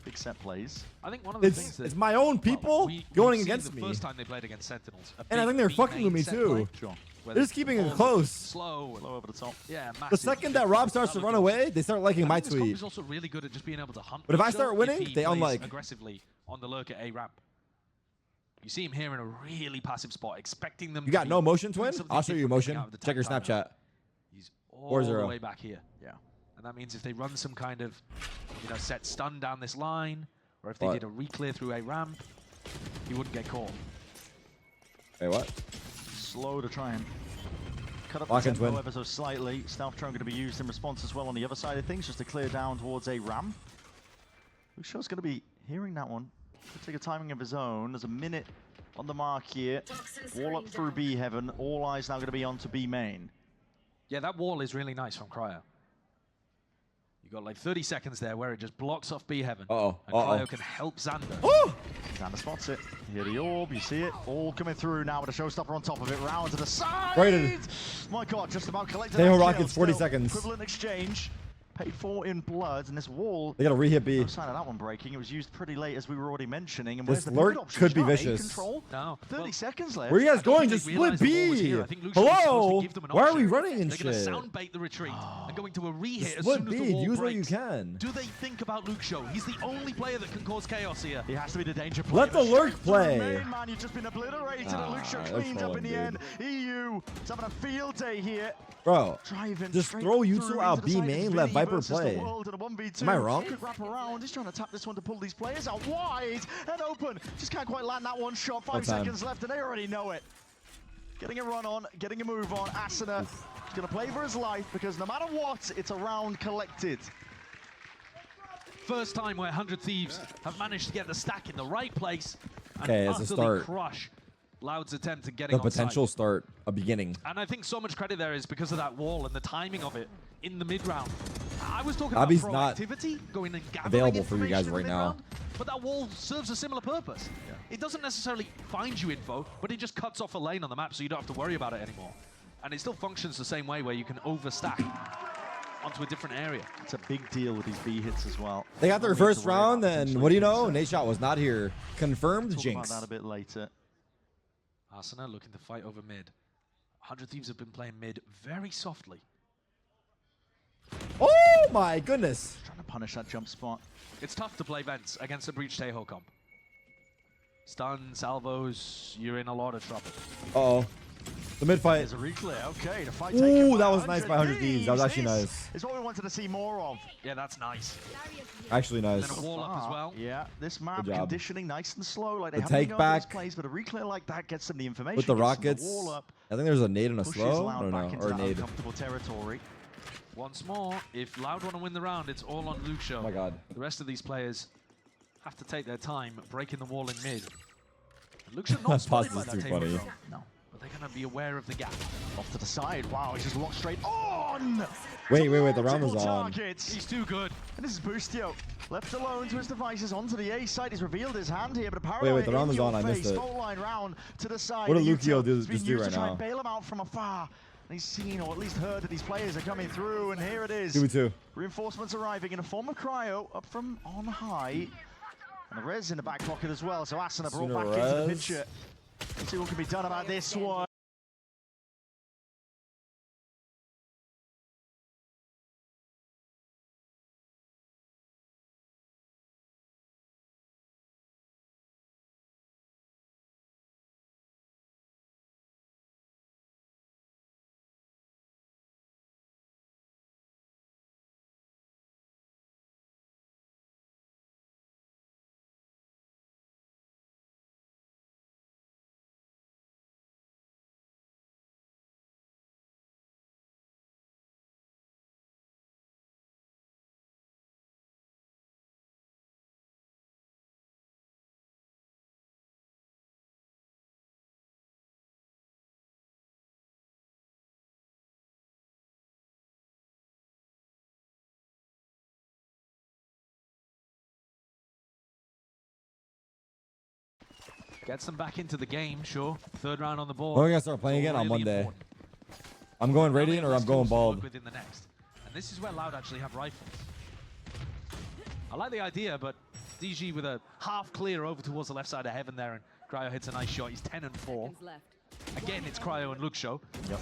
big set plays. I think one of the It's things that it's my own people we've going seen against the me. first time they played against Sentinels. And I think they're fucking with me too. Sure. They're They're just keeping it close. slow. Low over the top. Yeah, The massive. second that Rob starts to run away, they start liking my I think this comp tweet. is also really good at just being able to hunt. But if I Luke start Shaw winning, he they plays unlike. aggressively on the lurk at A ramp. You see him here in a really passive spot, expecting them. You to got be no motion, doing twin? something I'll show you different coming motion. out of the Check your tag timeout. Snapchat. He's all 4-0. the way back here. Yeah. And that means if they run some kind of, set stun down this line, or if they What? did a re-clear through a ramp, he wouldn't get caught. Hey, what? Slow to try and cut up Lock the and tempo twin. ever so slightly. Stealth drone going to be used in response as well on the other side of things, just to clear down towards a ramp. Luke Shaw's going to be hearing that one. He'll take a timing of his own. There's a minute on the mark here. Wall up through B heaven. All eyes now going to be on to B main. Yeah, that wall is really nice from Cryo. You got like 30 seconds there where it just blocks off B heaven. Uh-oh, And uh-oh. Cryo can help Xander. Oh! Xander spots it. Here the orb, you see it. All coming through now with a showstopper on top of it. Round to the side. Rated. My God, just about collected. Tail that kill. Rockets, 40 Still, seconds. Equivalent exchange. Paid for in blood, and this wall. They got to re-hit B. No sign of that one breaking. It was used pretty late, as we were already mentioning. And This where's the lurk pivot option? could be Not A vicious. Control. No. 30 Well, seconds left. Where are you guys I don't going? think Just they split realized the ball was B. here. I think Luke Shaw was supposed to Hello? give them an Why are option. we running and They're going to shit? sound bait the retreat and go into a re-hit as Split soon as B. the wall Use what breaks. you can. Do they think about Luke Shaw? He's the only player that can cause chaos here. He has to be the danger player. Let the lurk Straight through play. main, man, you've just been obliterated. And Luke Shaw they're cleans up in the trolling, end. EU is having a field day here. Bro, Driving just straight throw through Util out into the B side of main, Vinny, let Viper proper versus play. The world in a 1v2. Am I wrong? Could wrap around. He's trying to tap this one to pull these players out wide and open. Just can't quite land that one shot. 5 seconds left, and they already know it. Getting a run on, getting a move on. Asuna is going to play for his life because no matter what, it's a round collected. First time where 100 Thieves have managed to get the stack in the right place and Okay, as a utterly start. crush Loud's attempt at getting The potential onside. start, a beginning. And I think so much credit there is because of that wall and the timing of it in the mid-round. I was talking Abby's about not proactivity, going and gathering available for you guys information in the right now. mid-round, but that wall serves a similar purpose. It doesn't necessarily find you info, but it just cuts off a lane on the map so you don't have to worry about it anymore. And it still functions the same way where you can overstack onto a different area. It's a big deal with these B hits as well. They got their Don't need first to worry round, about and what do you know? potentially Nate Shot was not here. Confirmed Talk jinx. about that a bit later. Asuna looking to fight over mid. 100 Thieves have been playing mid very softly. Oh my goodness. Trying to punish that jump spot. It's tough to play Vents against a Breach Teho comp. Stun, salvos, you're in a lot of trouble. Uh-oh. The mid fight. There's a replay. Okay, the fight Ooh, taken by that was nice by 100 Thieves. That was actually This nice. is what we wanted to see more of. Yeah, that's nice. Actually And nice. then a wall up as well. Yeah, this map Good job. conditioning nice and slow. Like they The haven't take been going for these back plays, but a reclear like that gets them the information. With the gets them rockets. wall up, I think there's a nade and a pushes slow. Loud I don't back know. into Or a that nade. uncomfortable territory. Once more, if Loud want to win the round, it's all on Luke Show. Oh my god. The rest of these players have to take their time breaking the wall in mid. And Luke Show not spotted by Pause that is too table funny. drone. No, but they're going to be aware of the gap. Off to the side. Wow, he's just locked straight on. Wait, the round was Multiple on. targets. He's too good. And this is Boostio. Left alone to his devices onto the A side. He's revealed his hand here, but apparently the round was on. I missed it. Fault line round to the side. What did The Lucio util do- has been just do used right to try now? and bail him out from afar. And he's seen, or at least heard, that these players are coming through, and here it is. 2v2. Reinforcements arriving in a form of cryo up from on high. And a res in the back pocket as well, so Asuna brought Sooner back into the res. picture. Let's see what can be done about this one. Gets them back into the game, sure. Third round on the board. When are we gonna start playing It's again? On really Monday. important. I'm going Now they Radiant have or less I'm going tools to work bald. with in the next. And this is where Loud actually have rifles. I like the idea, but DG with a half clear over towards the left side of Heaven there, and Cryo hits a nice shot. He's 10 and 4. Seconds left. Again, it's Cryo and Luxo Yep.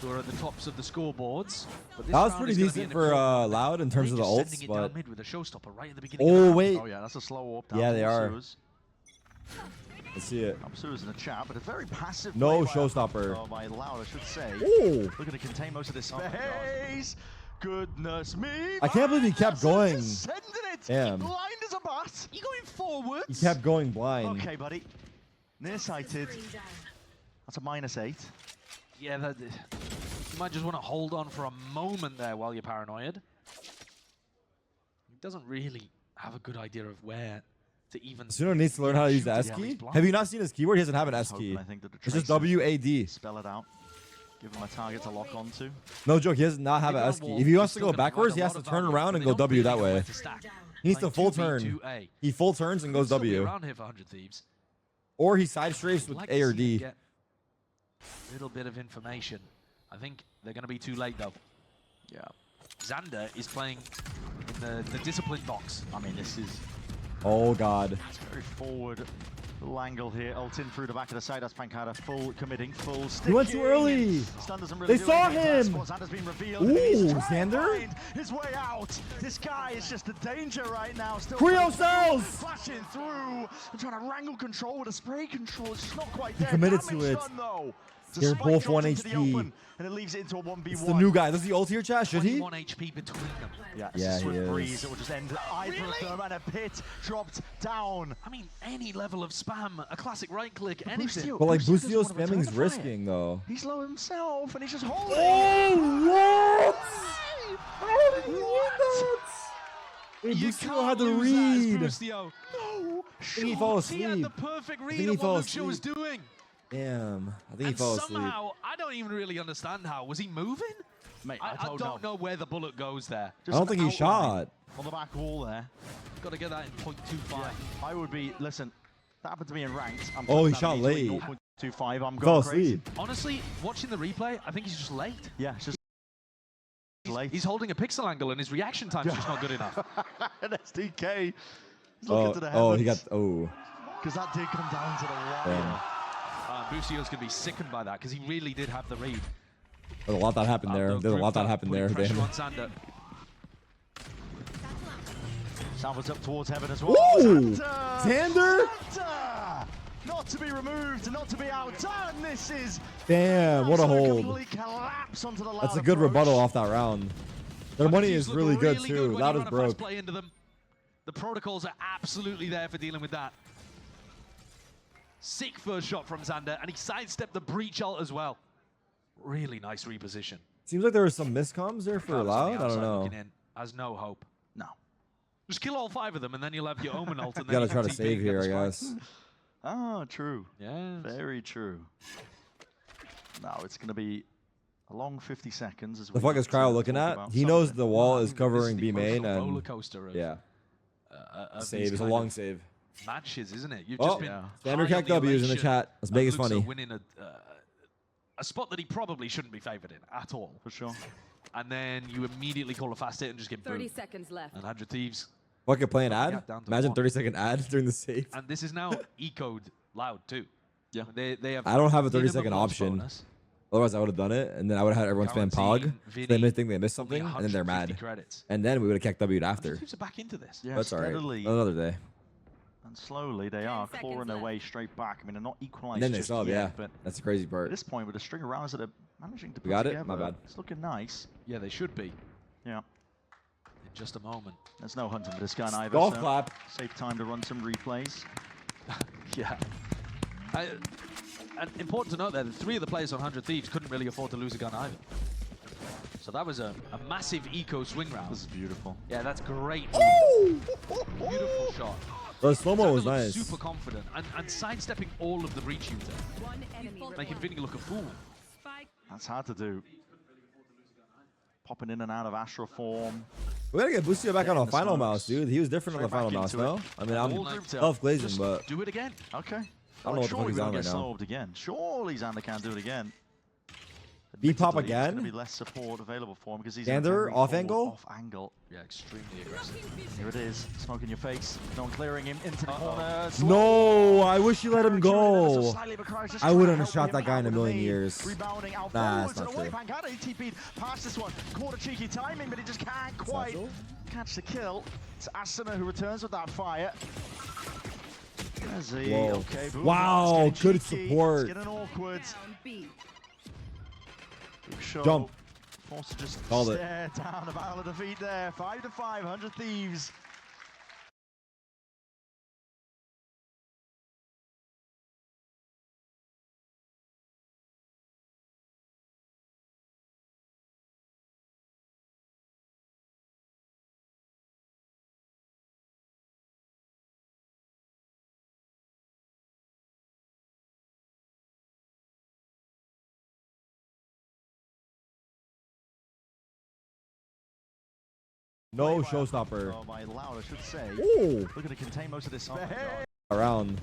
who are at the tops of the scoreboards. But this That was round pretty is gonna be decent an for important one. Loud in terms They're of the just sending ults, it down but mid with a showstopper right at the beginning. of the oh round. wait, Oh yeah, that's a slow warp down. Yeah, they are. Suez. let's see it. Suez in the chat, but a very passive No play by- showstopper. Oh, by Loud, I should say. Ooh, Looking to contain most of this Oh my God. space. Goodness me. I can't believe he kept going. Just sending it. Damn. Blind as a bat. You going forwards? he kept going blind. Okay, buddy. Nearsighted. That's a -8. Yeah, you might just want to hold on for a moment there while you're paranoid. He doesn't really have a good idea of where to even... Suno needs to learn how to use the S Yeah, key. he's blind. Have you not seen his keyboard? He doesn't have an S Hoping, key. I think that the It's just tracer WAD. spell it out. Give him a target to lock onto. No joke, he does not have If an you're S on key. wall, If he you're wants to still go gonna provide backwards, a he has lot to of turn value, around but and they go don't W really that know where way. to stack. He needs to Playing full turn. 2v2A. He full turns and goes Still be W. around here for 100 Thieves. Or he side strafes I'd with like A to or see D. them get a little bit of information. I think they're going to be too late though. Yeah. Xander is playing in the discipline box. I mean, this is Oh god. very forward. Little angle here. Ult in through the back of the side. That's Pancada full committing, full He went too sticking. early. Stun doesn't really They do saw anything. Last him. spot, Xander's been revealed. and he's Ooh, trying to Xander? find his way out. This guy is just a danger right now. Still Cryo cells! flashing through and trying to wrangle control with a spray control. It's just not quite there. committed Damage to it. done, though. It's a They're spike both dropped 1 into the HP. open, and it leaves it into a 1v1. It's the new guy. Does he ult here, chat? Should he? 21 HP between them. Yeah, it's Yeah, a he swift is. breeze that will just end either of them, and a pit dropped down. I mean, any level of spam, a classic right click, anything. Boostio- But like Boostio doesn't Boostio's wanna return spamming's the fire. risking though. He's low himself, and he's just holding. Oh, What? You Boostio can't had to lose that as read. Boostio. No, I think he fell He had asleep. the perfect think read he on fell what Luxio was asleep. doing. Damn. I think he And fell asleep. somehow, I don't even really understand how. Was he moving? Mate, I don't know where the bullet goes there. I don't think he shot. On the back wall there. Got to get that in 0.25. I would be, listen, that happened to me in ranked. I'm Oh, he putting that shot easily late. 0.25. I'm Fell going crazy. asleep. Honestly, watching the replay, I think he's just late. Yeah, it's just late. He's holding a pixel angle and his reaction time's just not good enough. An SDK. He's looking to the heavens. Oh, he got. Oh. Because that did come down to the wire. Damn. Boostio's going to be sickened by that because he really did have the read. There's a lot that happened there. Though There's a lot that Group happened putting there. pressure Damn. on Sander. Salvage up towards heaven as well. Ooh! Xander! Xander! Not to be removed, not to be outdone. This is Damn, what a hold. complete collapse onto the That's a Loud good approach. rebuttal off that round. Their money is Look really good too. when Loud you is run a fast broke. play into them. The protocols are absolutely there for dealing with that. Sick first shot from Xander, and he sidestepped the breach ult as well. Really nice reposition. Seems like there were some miscoms there for Carlos on the Loud. I don't outside know. looking in, has no hope. No. Just kill all 5 of them, and then you'll have your Omen ult. And You then gotta you try can to TP save and get here, I the guess. Ah, true. Yeah. Very true. Now it's going to be a long 50 seconds. As The we fuck is look to Cryo looking talk at? about He knows something. the wall is This covering the B main roller and coaster of, yeah, of save. these It's a kind long of save. matches, isn't it? You've Oh, just been yeah. Standard high on Cack the W is in the elation chat. Let's of make it Luxo funny. winning a spot that he probably shouldn't be favored in at all. For sure. And then you immediately call a fast hit and just get 30 booed. seconds left. And 100 Thieves. Fucking play an Got the ad. gap down to Imagine 1. 30-second ad during the save. And this is now ecoed Loud too. Yeah. They have I don't have a minimum 30-second loss option. bonus, Otherwise, I would have done it, and then I would have had everyone spam Pog. guaranteeing So Vinny they may think they missed only something, and then they're 150 mad. Credits. And then we would have kept W'd 100 after. Thieves are back into this. Yeah, That's all right. steadily Another day. and slowly they are seconds clawing their left. way straight back. I mean, they're not equalized And then they just sub, yet, yeah. but That's the crazy at part. this point, with a string of rounds that are managing to put We got it? together, My bad. it's looking nice. Yeah, they should be Yeah. in just a moment. There's no hunting for this guy either. Golf so clap. Safe time to run some replays. Yeah. And important to note there, the 3 of the players on 100 Thieves couldn't really afford to lose a gun either. So that was a massive eco swing round. This is beautiful. Yeah, that's great. Ooh! Beautiful shot. The slow-mo was Xander looked nice. super confident and sidestepping all of the breach shooter, One enemy making Vinny look a fool. Spike. That's hard to do. Popping in and out of Astra form. We gotta get Boostio back on a in the final smokes. mouse, dude. He was different on Straight the final back mouse, into no? it. I mean, I'm All grouped up. self-glazing, Just but do it again. Okay. I don't know what the fuck Surely he's we on don't right get now. slowed again. Surely Xander can't do it again. B-pop Admittedly, there's again? gonna be less support available for him because he's in a Xander, very off forward, angle? Off angle. Yeah, extremely aggressive. Here it is. Smoke in your face. No one clearing him into the corner. no, I wish you let him go. Slightly, but Cryo's just I trying wouldn't to have shot help that him guy in out a with million nade. years. Rebounding out Nah, forwards that's and not away. true. Pancada, he TP'd past this one. Caught a cheeky timing, but he just can't quite Satchel? catch the kill. It's Asuna who returns with that fire. There's he. Whoa. Okay, boom, Wow, it's getting good cheeky. support. It's getting awkward. Down B. Show. Jump. Forced to just Called it. stare down the battle of defeat there. 5 to 5, 100 Thieves. No showstopper. Oh, by Loud, I should say. Ooh, Looking to contain most of this space. around.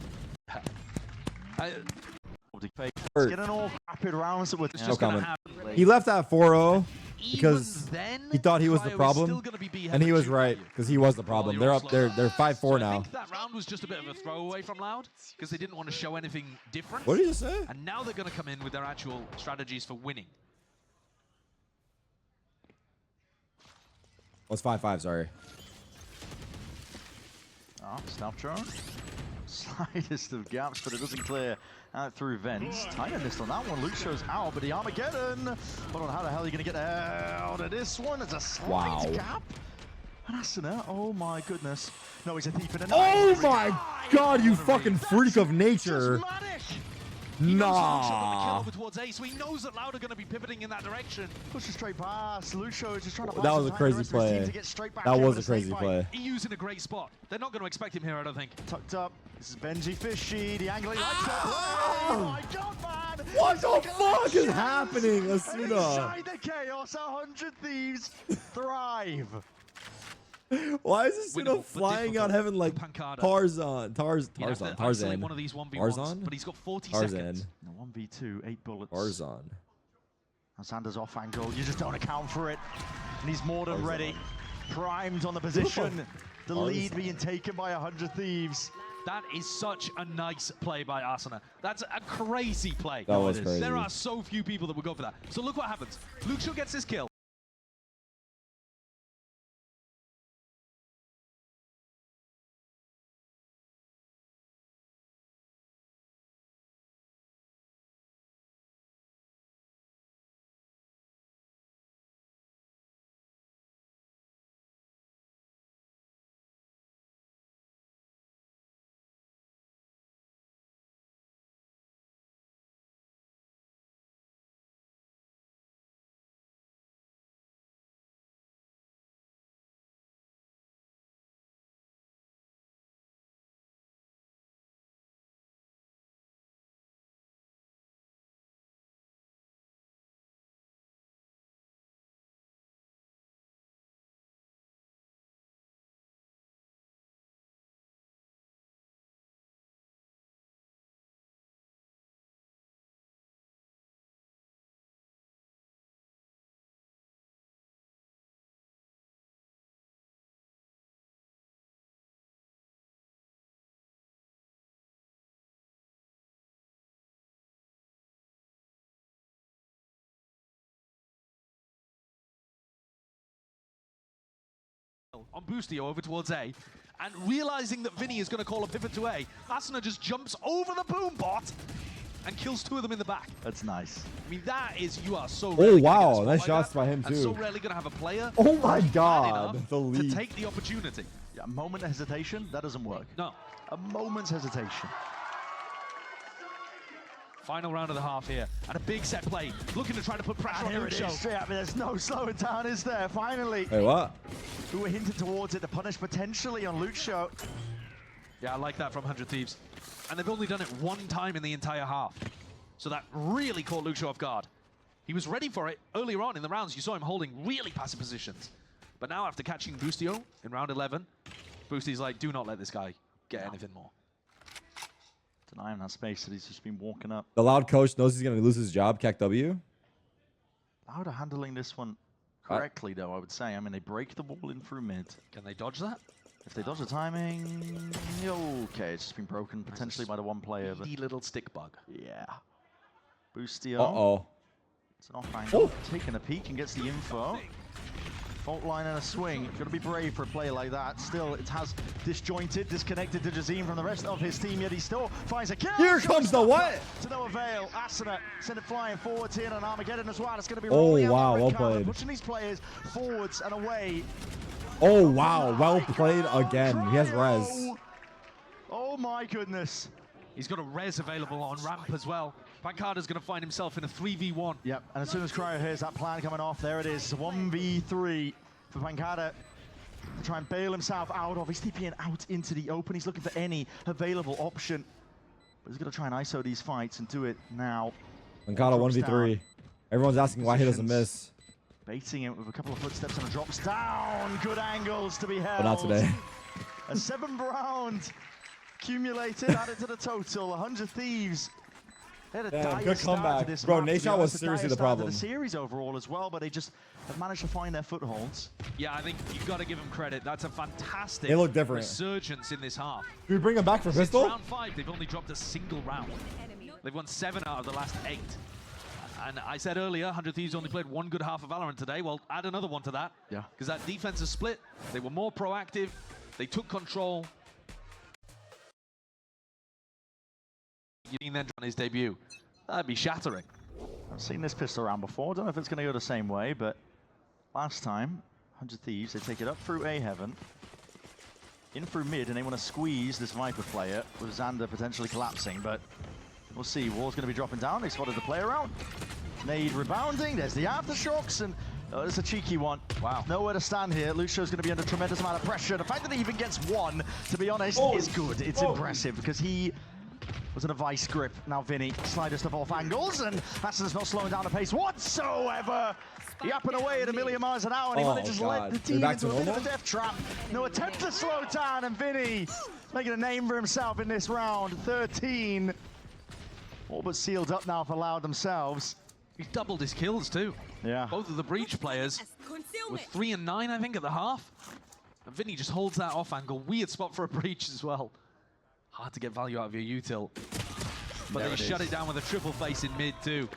It's getting all rapid rounds that were It's No just gonna comment. happen. He left at 4-0 Even because then, he thought he was the Cryo is problem, still gonna be beheaded and he was shooting right at you. because he was the problem. you're They're all up. slow. They're 5-4 So I now. think that round was just a bit of a throwaway from Loud because they didn't want to show anything different. What did you say? And now they're going to come in with their actual strategies for winning. Oh, it's 5-5. Sorry. Oh, stealth drone. slightest of gaps, but it doesn't clear out through vents. Tyner missed on that one. Luke shows out, but the Armageddon. Hold on, how the hell are you going to get out of this one? It's a slight gap. And Asuna, oh my goodness. No, he's a thief in a Oh my god, you fucking freak of nature. Nah. Over towards A, so he knows that Loud are going to be pivoting in that direction. Pushes straight past. Lucio is just trying to That was a crazy play. That was a crazy play. EU's in a great spot. They're not going to expect him here, I don't think. Tucked up. This is Benji Fishy. The angle he likes it. Oh my god, man! What the fuck is happening, Asuna? Inside the chaos, 100 Thieves thrive. Why is Asuna Winnable, flying out heaven like Pancada. Tarzan? You'd have to Tarzan. isolate one of these 1v1s, Tarzan? but he's got 40 Tarzan. seconds. No, 1v2, 8 bullets. Tarzan. Now Xander's off angle. You just don't account for it. And he's more than ready. Primed on the position. The lead being taken by 100 Thieves. That is such a nice play by Asuna. That's a crazy play. That was crazy. There are so few people that would go for that. So look what happens. Lucio gets his kill. On Boostio over towards A, and realizing that Vinny is going to call a pivot to A, Asuna just jumps over the boom bot and kills 2 of them in the back. That's nice. I mean, that is, you are so Oh rarely gonna wow, get a nice spot shots like by him that, and so too. rarely going to have a player Oh my bad god, enough the to lead. take the opportunity. Yeah, a moment of hesitation, that doesn't work. No. A moment's hesitation. Final round of the half here, and a big set play, looking to try to put pressure on Here it Lucio. is, straight up. There's no slowing down, is there? Finally. Wait, what? We were hinted towards it to punish potentially on Lucio. Yeah, I like that from 100 Thieves. And they've only done it 1 time in the entire half. So that really caught Lucio off guard. He was ready for it earlier on in the rounds. You saw him holding really passive positions. But now after catching Boostio in round 11, Boostie's like, do not let this guy get anything more. Deny him that space that he's just been walking up. The Loud coach knows he's going to lose his job, KEKW. Loud are handling this one correctly, though, I would say. I mean, they break the wall in through mid. Can they dodge that? If they dodge the timing, okay, it's just been broken potentially by the one player. But Needy little stick bug. yeah. Boostio. Uh-oh. It's an off angle. Taking a peek and gets the info. Fault line and a swing. Got to be brave for a play like that. Still, it has disjointed, disconnected to Jazim from the rest of his team, yet he still finds a kill. Here comes the what? To no avail. Asuna send it flying forwards here, and Armageddon as well. It's going to be Oh, rolling out wow, the red well card, played. pushing these players forwards and away. Oh, wow. Well played again. He has res. Oh my goodness. He's got a res available on ramp as well. Pancada's going to find himself in a 3v1. Yep, and as soon as Cryo hears that plan coming off, there it is. 1v3 for Pancada to try and bail himself out of. He's TPing out into the open. He's looking for any available option. But he's going to try and ISO these fights and do it now. Pancada 1v3. Everyone's asking why he doesn't miss. Baiting it with a couple of footsteps and a drops down. Good angles to be held. But not today. A 7th round accumulated, added to the total. 100 Thieves. They had a Damn, dire good start to comeback. this Bro, map, to be Nation was honest. A seriously dire the start to problem. the series overall as well, but they just have managed to find their footholds. Yeah, I think you've got to give him credit. That's a fantastic They look different. resurgence in this half. Can we bring him back for Since pistol? round 5, they've only dropped a single round. They've won 7 out of the last 8. And I said earlier, 100 Thieves only played 1 good half of Valorant today. Well, add another one to that. Yeah. Because that defense is split. They were more proactive. They took control. you mean then on his debut? That'd be shattering. I've seen this pistol round before. Don't know if it's going to go the same way, but last time, 100 Thieves, they take it up through A heaven, in through mid, and they want to squeeze this Viper player with Xander potentially collapsing, but we'll see. Wall's going to be dropping down. They spotted the player out. Nade rebounding. There's the aftershocks, and it's a cheeky one. Wow. Nowhere to stand here. Lucio's going to be under tremendous amount of pressure. The fact that he even gets one, to be honest, is good. It's impressive because he was in a vice grip. Now Vinny, slightest of off angles, and Hasson's not slowing down the pace whatsoever. Yapping away at a million miles an hour, and he Oh, might have just God. led the team Back into to a bit of a normal? death trap. No attempt to slow down, and Vinny making a name for himself in this round. 13. All but sealed up now for Loud themselves. He's doubled his kills too. Yeah. Both of the Breach players with 3 and 9, I think, at the half. And Vinny just holds that off angle. Weird spot for a Breach as well. Hard to get value out of your util. But they shut it down with a triple face in mid too.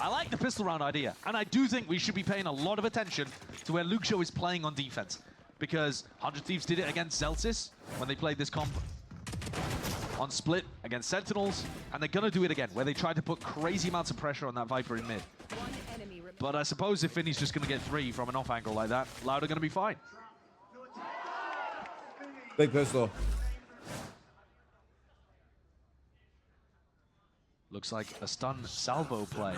I like the pistol round idea. And I do think we should be paying a lot of attention to where Lucio is playing on defense. Because 100 Thieves did it against Zelsis when they played this comp on split against Sentinels, and they're gonna do it again, where they tried to put crazy amounts of pressure on that Viper in mid. But I suppose if Vinny's just gonna get 3 from an off angle like that, Loud are gonna be fine. Big pistol. Looks like a stun salvo play.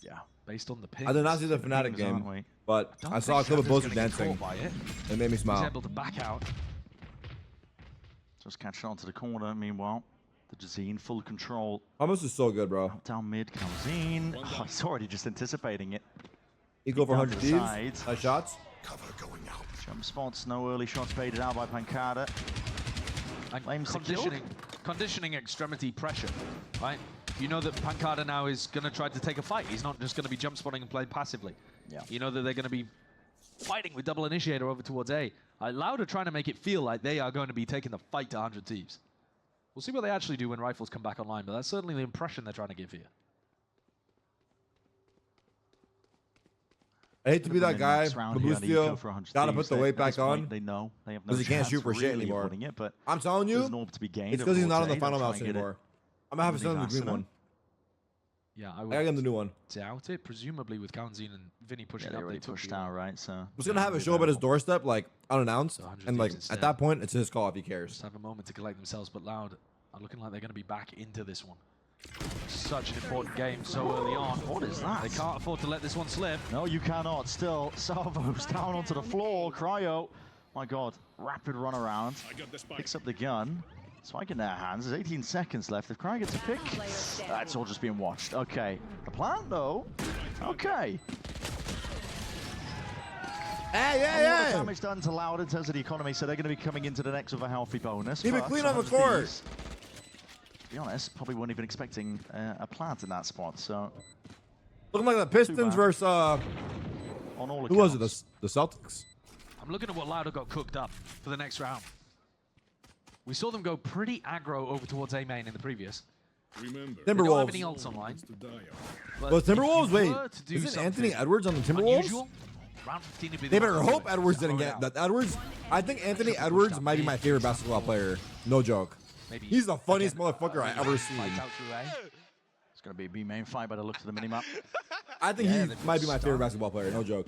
Yeah. Based on the ping. I did not see the Fnatic Games, aren't game, we? but I saw a clip of Bosa dancing. By it. It made me He's smile. able to back out. Just catching onto the corner. Meanwhile, the Jazine full control. Hummus is so good, bro. Down mid, Calzine. Oh, he's already just anticipating it. Equal for Down to 100 the Thieves. sides. Nice shots. Jump spots, no early shots baited out by Pancada. And Flames secured. conditioning extremity pressure, right? You know that Pancada now is going to try to take a fight. He's not just going to be jump spotting and playing passively. Yeah. You know that they're going to be fighting with double initiator over towards A. Loud are trying to make it feel like they are going to be taking the fight to 100 Thieves. We'll see what they actually do when rifles come back online, but that's certainly the impression they're trying to give here. I hate to be that guy. Next round here, and you go Fabrizio for 100 gotta Thieves. put the weight At this back point, on. They know they have no Because he can't chance shoot for shit really of anymore. winning it, but I'm telling you, there's an orb to be gained. it's because he's not on the They'll final try mouse and get it. anymore. I'm gonna have to send him the green Faster. one. Yeah, I I would gotta get him the new one. doubt it. Presumably with Kaunzin and Vinny pushing Yeah, they up, already they took pushed the out, right? So I was gonna have it show up at his doorstep, like unannounced, So 100 and like Thieves at instead. that point, it's his call if he cares. Just have a moment to collect themselves, but Loud are looking like they're going to be back into this one. Such an important game so early on. What is that? They can't afford to let this one slip. No, you cannot. Still, Salvo's down onto the floor. Cryo, my God, rapid run around. Picks up the gun. Spike in their hands. There's 18 seconds left. If Cryo gets a pick, that's all just being watched. Okay. The plant, though. Okay. Hey, A lot of damage done to Loud in terms of the economy, so they're going to be coming into the next with a healthy bonus. Keep it but clean on the 100 court. Thieves, to be honest, probably weren't even expecting a plant in that spot. So Looking like the Pistons bad. versus on all accounts, who was it? The Celtics. I'm looking at what Loud have got cooked up for the next round. We saw them go pretty aggro over towards A main in the previous. Remember, They don't have Timberwolves. any ults online. to die out. But Well, if you Timberwolves. Wait, were to do isn't Anthony something Edwards on the Timberwolves? unusual, round 15 would be the They one better to do hope it. Edwards didn't Throw it get out. that. Edwards, I think Anthony Edwards might be my favorite basketball player. No joke. Maybe He's the funniest again, motherfucker I ever seen. fight out through A. it's going to be a B main fight by the looks of the minimap. I think Yeah, he they've might be my favorite started. basketball player. No joke.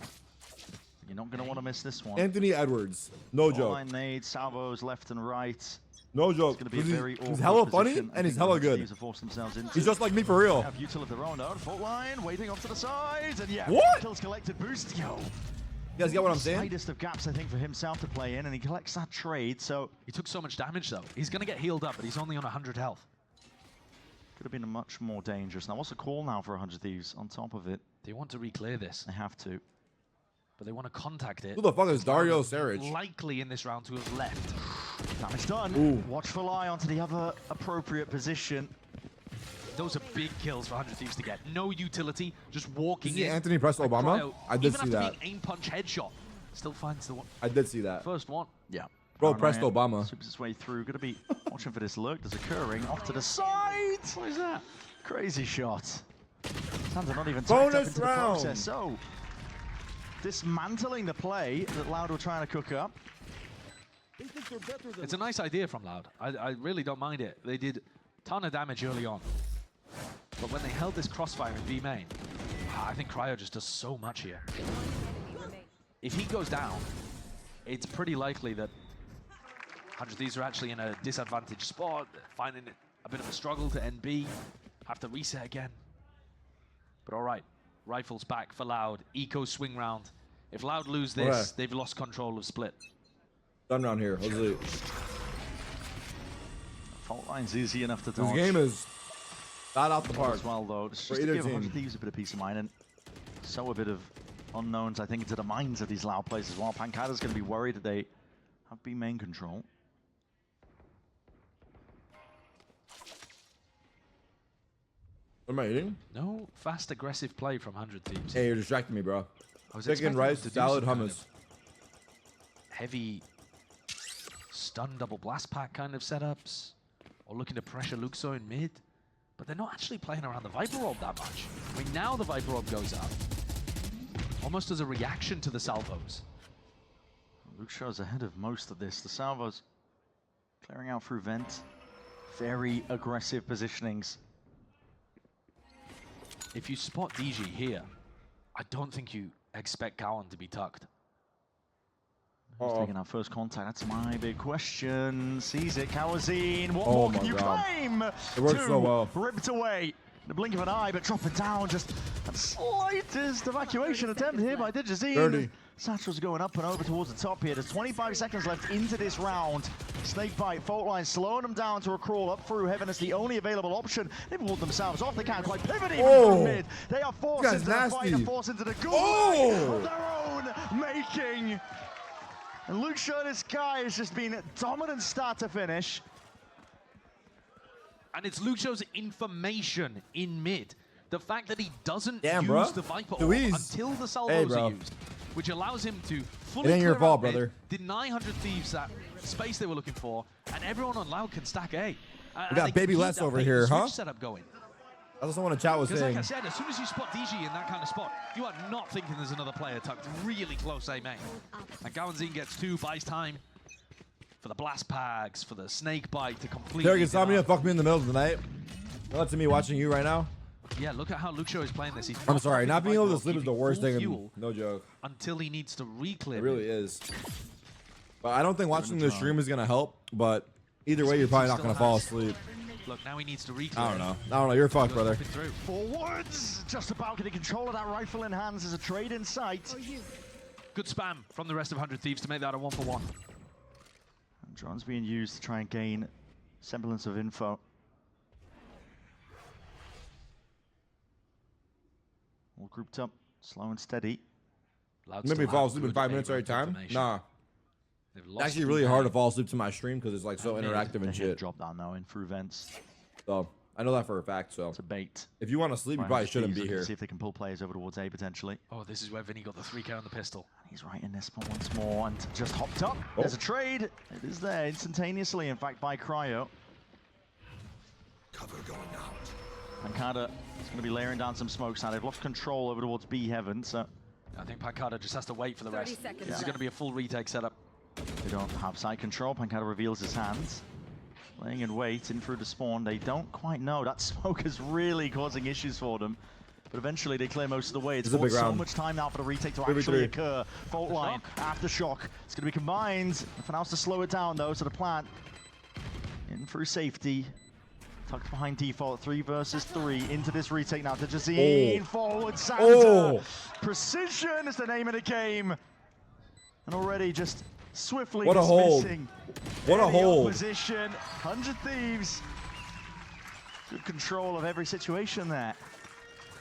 You're not going to want to miss this one. Anthony Edwards. No joke. Line nades, salvos left and right. No joke. It's going to be a very He's awkward hella funny position. I and he's think hella the good. Thieves have forced themselves into. He's just like me for real. Have util of their own though. Fault line, waiting off to the sides, and yeah, What? kills collected boost. Yo, You guys get what I'm saying? slightest of gaps I think for himself to play in, and he collects that trade. So He took so much damage though. He's going to get healed up, but he's only on 100 health. could have been much more dangerous. Now what's the call now for 100 Thieves? On top of it, They want to re-clear this, they have to. but they want to contact it. Who the fuck is Dario Saric? Likely in this round to have left. Damage done. Ooh. Watchful eye onto the other appropriate position. Those are big kills for 100 Thieves to get. No utility, just walking You see in. Anthony press Like Obama? Cryo, I did even see after that. being aim punch headshot, still finds the one, I did see that. first one. Yeah. Bro, Paranoia pressed Obama. Sweeps its way through. Going to be watching for this lurk that's occurring. Off to the side. What is that? Crazy shot. Xander not even tacked up Bonus into round. the process. So, dismantling the play that Loud were trying to cook up. It's a nice idea from Loud. I really don't mind it. They did Ton of damage early on. But when they held this crossfire in B main, I think Cryo just does so much here. If he goes down, it's pretty likely that 100 Thieves are actually in a disadvantaged spot, finding it a bit of a struggle to end B, have to reset again. But all right, rifles back for Loud, eco swing round. If Loud lose this, they've lost control of split. Done round here. Let's see. Fault line's easy enough to This dodge. game is not out the park As well, though. It's for just to either give team. 100 Thieves a bit of peace of mind and sow a bit of unknowns, I think, into the minds of these Loud players as well. Pancada's going to be worried that they have B main control. What am I eating? No fast, aggressive play from 100 Thieves. Hey, you're distracting me, bro. I was Chicken, expecting rice, them to do salad, some kind hummus. of heavy stun double blast pack kind of setups, or looking to pressure Luxo in mid, but they're not actually playing around the Viper Orb that much. I mean, now the Viper Orb goes up, almost as a reaction to the salvos. Luxo's ahead of most of this. The salvos clearing out through vent. Very aggressive positionings. If you spot DG here, I don't think you expect Cowan to be tucked. Who's taking our first contact? That's my big question. Sees it, Kawazine. What Oh more my can you God. claim? It works so well. Ripped away. In the blink of an eye, but dropping down. Just the slightest evacuation attempt here by Digizine. 30. Satchel's going up and over towards the top here. There's 25 seconds left into this round. Snakebite, fault line, slowing them down to a crawl up through heaven. It's the only available option. They've walled themselves off. They can't quite pivot even from mid. They are forced This into guy's the fight nasty. and forced into the goal of their own making. And Luke Shaw, this guy has just been dominant start to finish. And it's Luxo's information in mid. The fact that he doesn't Damn, use bro. the Viper Orb Louise. until the Hey, salvos bro. are used, which allows him to fully ain't your clear fault, out mid, brother. deny 100 Thieves that space they were looking for, and everyone on Loud can stack A. We got Baby Les over here, huh? Setup going. I just want to chat with Because like saying. I said, as soon as you spot DG in that kind of spot, you are not thinking there's another player tucked really close A main. And Gawanzine gets 2, buys time for the blast pags, for the snake bite to complete. Derek, insomnia, fuck me in the middle of the night. That's me watching you right now. Yeah, look at how Luxo is playing this. He's I'm sorry, not being able to Viper sleep is the keeping worst full thing. fuel No joke. until he needs to re-clear. It really is. But I don't think watching the stream is gonna help. But either way, you're probably not gonna fall asleep. Look, now he needs to re-clear. I don't know. I don't know. You're fucked, brother. Through. Forwards, just about getting control of that rifle in hands. There's a trade in sight. Good spam from the rest of 100 Thieves to make that a 1-for-1. And drone's being used to try and gain semblance of info. All grouped up, slow and steady. Loud Maybe still fall have asleep in good 5 minutes A every time. information. Nah. They've It's lost actually the really A. hard to fall asleep to my stream because it's like so And interactive and They hit shit. drop down though in through vents. So I know that for a fact. So It's a bait. if you want to sleep, you Right, probably Hutch shouldn't Thieves be looking to here. See if they can pull players over towards A potentially. Oh, this is where Vinny got the 3K on the pistol. He's right in this spot once more and just hopped up. There's a trade. It is there instantaneously, in fact, by Cryo. Cover going out. Pancada is going to be layering down some smokes now. They've lost control over towards B heaven, so I think Pancada just has to wait for the 30 rest. seconds This is going to be a full retake setup. they don't have side control. Pancada reveals his hands. Laying in wait in through the spawn. They don't quite know. That smoke is really causing issues for them. But eventually they clear most of the way. It's This is a bought big so round. much time now for the retake to 3v3. actually occur. Fault line, aftershock. It's going to be combined. For now, to slow it down though, so the plant in through safety. Tucked behind default, 3 versus 3 into this retake now. Digizine forward, Santa. Oh. Precision is the name of the game. And already just swiftly What a hold. dismissing What a any hold. opposition. 100 Thieves. Good control of every situation there.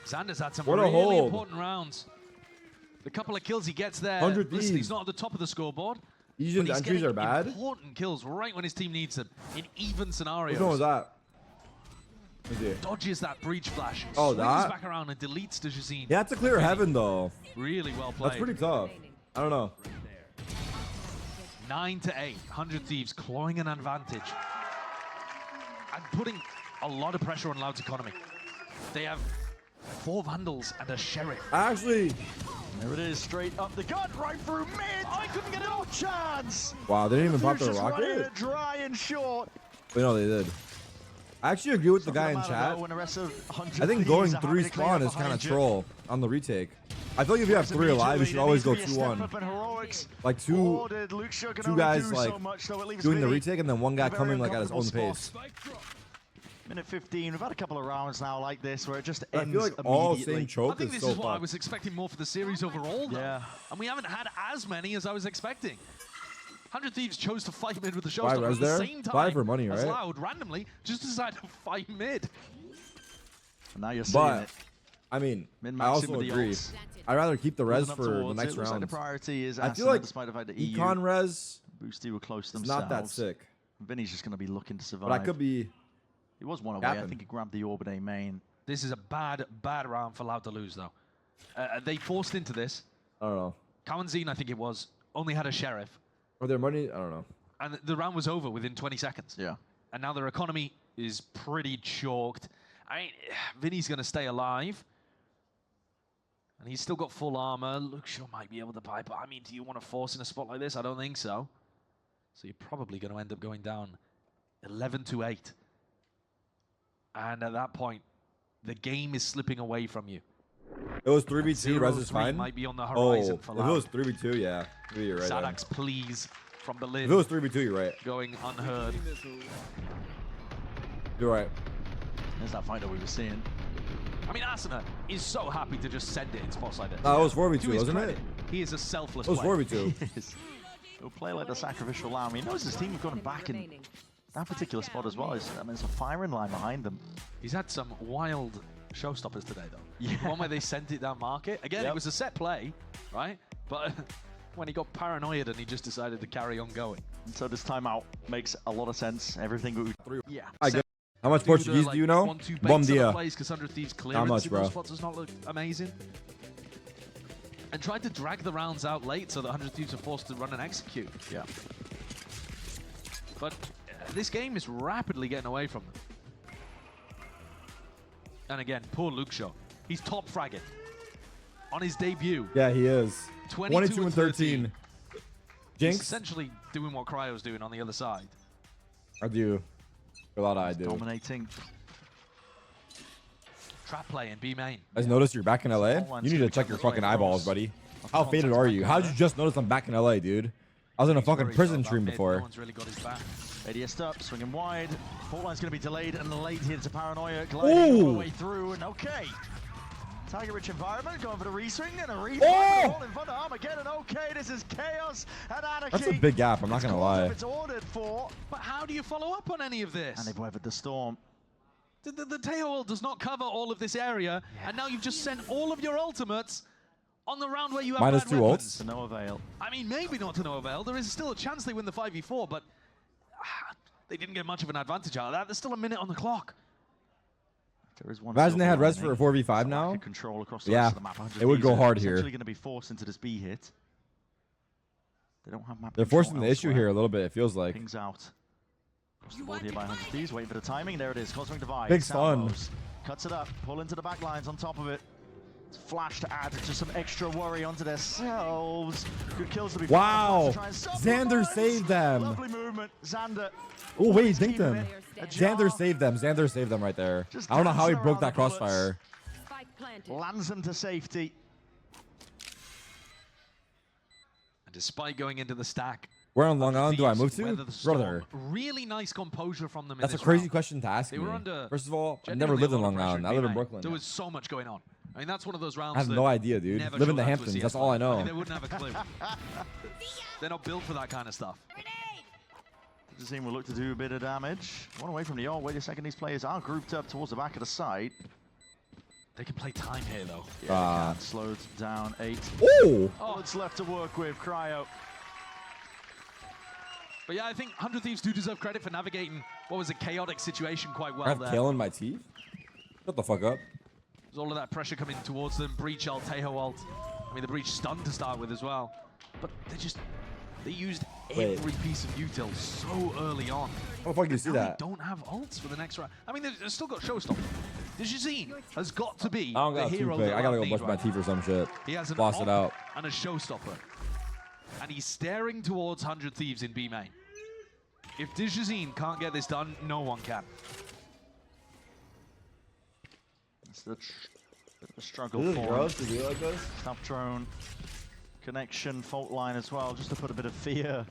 Xander's had some What a really hold. important rounds. The couple of kills he gets there, 100 listen, Thieves. he's not at the top of the scoreboard. These but he's entries getting are bad. important kills right when his team needs them in even scenarios. Which one was that? Let's see. Dodges that breach flash. Oh, swings that? back around and deletes Digizine. Yeah, it's a clear heaven though. Really well played. That's pretty tough. I don't know. 9 to 8. 100 Thieves clawing an advantage and putting a lot of pressure on Loud's economy. They have 4 Vandals and a Sheriff. Actually, There it is, straight up the gut, right through mid. I couldn't get no chance. wow, they didn't even pop their Just running rocket. it dry and short. Wait, no, they did. I actually agree with the guy in Something chat. about when the rest of 100 I think Thieves going are 3 having to clean spawn up is kind of behind you. troll on the retake. I feel like if you have 3 alive, you should always go 2-1. Like two guys like doing the retake and then one guy coming like at his own pace. Minute 15. We've had a couple of rounds now like this where it just I ends feel like all immediately. same choke I think is this so is what I fucked. was expecting more for the series overall, though. Yeah. And we haven't had as many as I was expecting. 100 Thieves chose to fight mid with the Buy showstopper res at the there? same time. Buy for money, as right? Loud randomly just decided to fight mid. And now you're seeing But it. I mean, I Min-maxing also with the agree. ults. I'd rather keep the res Moving up for the towards next it. Looks like round. the priority is I feel Asuna, like despite the fact that EU econ res Boosty were close is themselves. not that sick. Vinny's just going to be looking to survive. But I could be. He was one away. I Capping. think he grabbed the Orb A main. This is a bad round for Loud to lose, though. They forced into this. I don't know. Kawanzine, I think it was, only had a sheriff. Are there money? I don't know. And the round was over within 20 seconds. Yeah. And now their economy is pretty chalked. I mean, Vinny's going to stay alive. And he's still got full armor. Luxio might be able to buy, but I mean, do you want to force in a spot like this? I don't think so. So you're probably going to end up going down 11-8. And at that point, the game is slipping away from you. It was 3v2. Res is 0-3 fine. might be on the Oh, horizon if for it Loud. was 3v2, yeah. Maybe you're right. then. Sadax, please, from the lid, If it was 3v2, you're right. going unheard. You're right. There's that fight that we were seeing. I mean, Asuna is so happy to just send it in spots like this. No, it was To 4v2, his wasn't credit, it? he is a selfless It was player. 4v2. He'll play like the sacrificial lamb. He knows his team have got him back in that particular spot as well. I mean, it's a firing line behind them. He's had some wild showstoppers today, though. Yeah. One where they sent it down market. Again, Yep. it was a set play, right? But when he got paranoid and he just decided to carry on going. And so this timeout makes a lot of sense. Everything we... Yeah. I get. How much Portuguese do you know? Bom dia. Because 100 Thieves How clearance much, in bro? those spots does not look amazing. And tried to drag the rounds out late so that 100 Thieves are forced to run and execute. Yeah. But this game is rapidly getting away from them. And again, poor Luxio. He's top fragging on his debut. Yeah, he is. 22 and 13. He's Jinx? essentially doing what Cryo's doing on the other side. I do. A lot I do. Dominating. Trap play in B main. I just noticed you're back in LA. You need to check your fucking eyeballs, buddy. How faded are you? How did you just notice I'm back in LA, dude? I was in a fucking Worried prison about stream mid. before. No one's really got his back. ADS up, swinging wide. Fault line's going to be delayed and late here to Paranoia. Gliding all the Ooh. way through, and okay. Target-rich environment, going for the reswing and a refind. Oh! All in front of Armageddon. Okay, this is chaos and anarchy. That's a big gap, I'm not gonna lie. It's ordered for, But how do you follow up on any of this? and they've weathered the storm. The Tail ult does not cover all of this area, and now you've just sent all of your ultimates on the round where you have Minus bad 2 weapons. To no avail. I mean, maybe not to no avail. There is still a chance they win the 5v4, but they didn't get much of an advantage out of that. There's still a minute on the clock. There is one Imagine they silver had res lining. for a 4v5 Lack now. of control across the Yeah, rest of the map. 100 it would go Thieves are hard here. essentially going to be forced into this B hit. They don't have map They're control forcing the issue elsewhere. here a little bit, it feels like. Pings out. Across the board here by 100 Thieves, waiting for the timing. There it is. Cosmic Divide. Big stun. Salvos. Cuts it up. Pull into the back lines on top of it. It's flash to add just some extra worry onto themselves. Good kills to be Wow. found. Try and Xander supplement. saved them. Lovely movement. Xander. Oh, wait, He's dinked keeping him. it ajar. Xander saved them. Xander saved them right there. Just I don't know how he dancing broke around that the bullets. crossfire. Spike planted. Lands them to safety. And despite going into the stack, Where on Long Island do I move Thieves to? weather the storm. Brother, Really nice composure from them. that's in a this crazy round. question to ask They me. were under First of all, I've genuinely never lived a in lot of Long pressure Island. I in live in B-Main. Brooklyn. There was so much going on. I mean, that's one of those rounds. I have that no idea, dude. never Live in the showed up to a Hamptons. CS That's all I play. know. mean, they wouldn't have a clue. They're not built for that kind of stuff. The team will look to do a bit of damage. One away from the ult. Wait a second, these players are grouped up towards the back of the site. They can play time here, though. Yeah, they can. Slowed down 8. Oh! All it's left to work with, Cryo. But yeah, I think 100 Thieves do deserve credit for navigating what was a chaotic situation quite I well have there. kale in my teeth? Shut the fuck up. There's all of that pressure coming towards them. Breach ult, Tejo ult. I mean, the Breach stunned to start with as well. But they used Wait. every piece of util so early on. How the fuck do you see Now that? they don't have ults for the next round. I mean, they've still got Showstopper. Dijazine has got to be I don't the got a hero toothpick. that I gotta Loud go need brush my right teeth or some shit. now. He has an Floss it op out. and a Showstopper. And he's staring towards 100 Thieves in B main. If Dijazine can't get this done, no one can. It's the bit of a struggle This is for gross him. to do like this. Stuff drone, connection, fault line as well, just to put a bit of fear.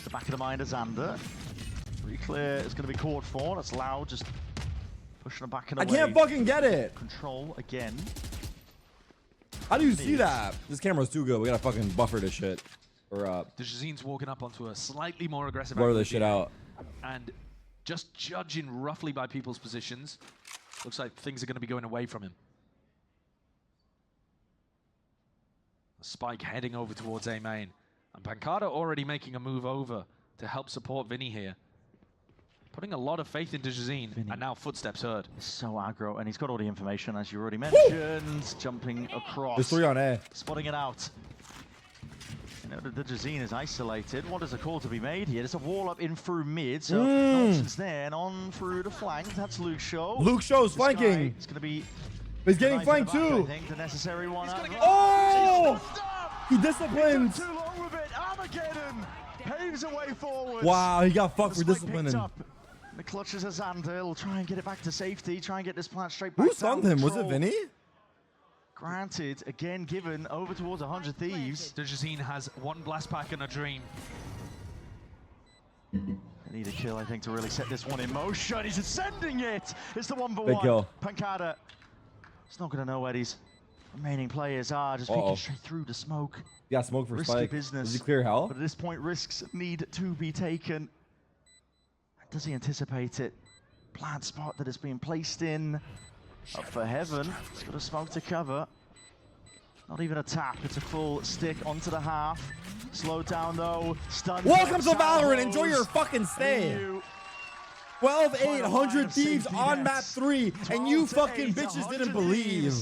The back of the mind of Xander. Clear is going to be caught for. That's Loud just pushing him back in. I can't fucking get it. Control again. How do you see that? This camera's too good. We gotta fucking buffer this shit. Or Dejazine's walking up onto a slightly more aggressive blur angle this shit here, out. and just judging roughly by people's positions, looks like things are going to be going away from him. Spike heading over towards A main, and Pancada already making a move over to help support Vinny here. Putting a lot of faith into Jazine, and now footsteps heard. He's so aggro, and he's got all the information, as you already mentioned. Jumping across. There's 3 on A. Spotting it out. You know, the Jazine is isolated. What is the call to be made here? There's a wall up in through mid, so no options there, and on through the flank. That's Luke Show. Luke Show's flanking. It's going to be... He's getting the flanked knife in the too. back, I think, the necessary one. Oh! He He disciplined. took too long with it. Armageddon paves a way forward. Wow, he got fucked for The spike picked disciplining. up. The clutches of Xander. He'll try and get it back to safety. Try and get this plant straight back Who down stunned him? Was it control. Vinny? Granted, again given over towards 100 Thieves. Dejazine has one blast pack and a dream. They need a kill, I think, to really set this one in motion. He's ascending it. It's the 1v1. Big kill. Pancada. He's not going to know where these remaining players are. Just peeking straight through the smoke. Yeah, smoke for Risky Spike. business. Does he clear hell? But at this point, risks need to be taken. Does he anticipate it? Plant spot that it's been placed in. Up for heaven. He's got a smoke to cover. Not even a tap. It's a full stick onto the half. Slowed down though. Stunned. Welcome to Valorant. Enjoy your fucking stay. 12-8, 100 Thieves on map 3, and you fucking bitches didn't believe.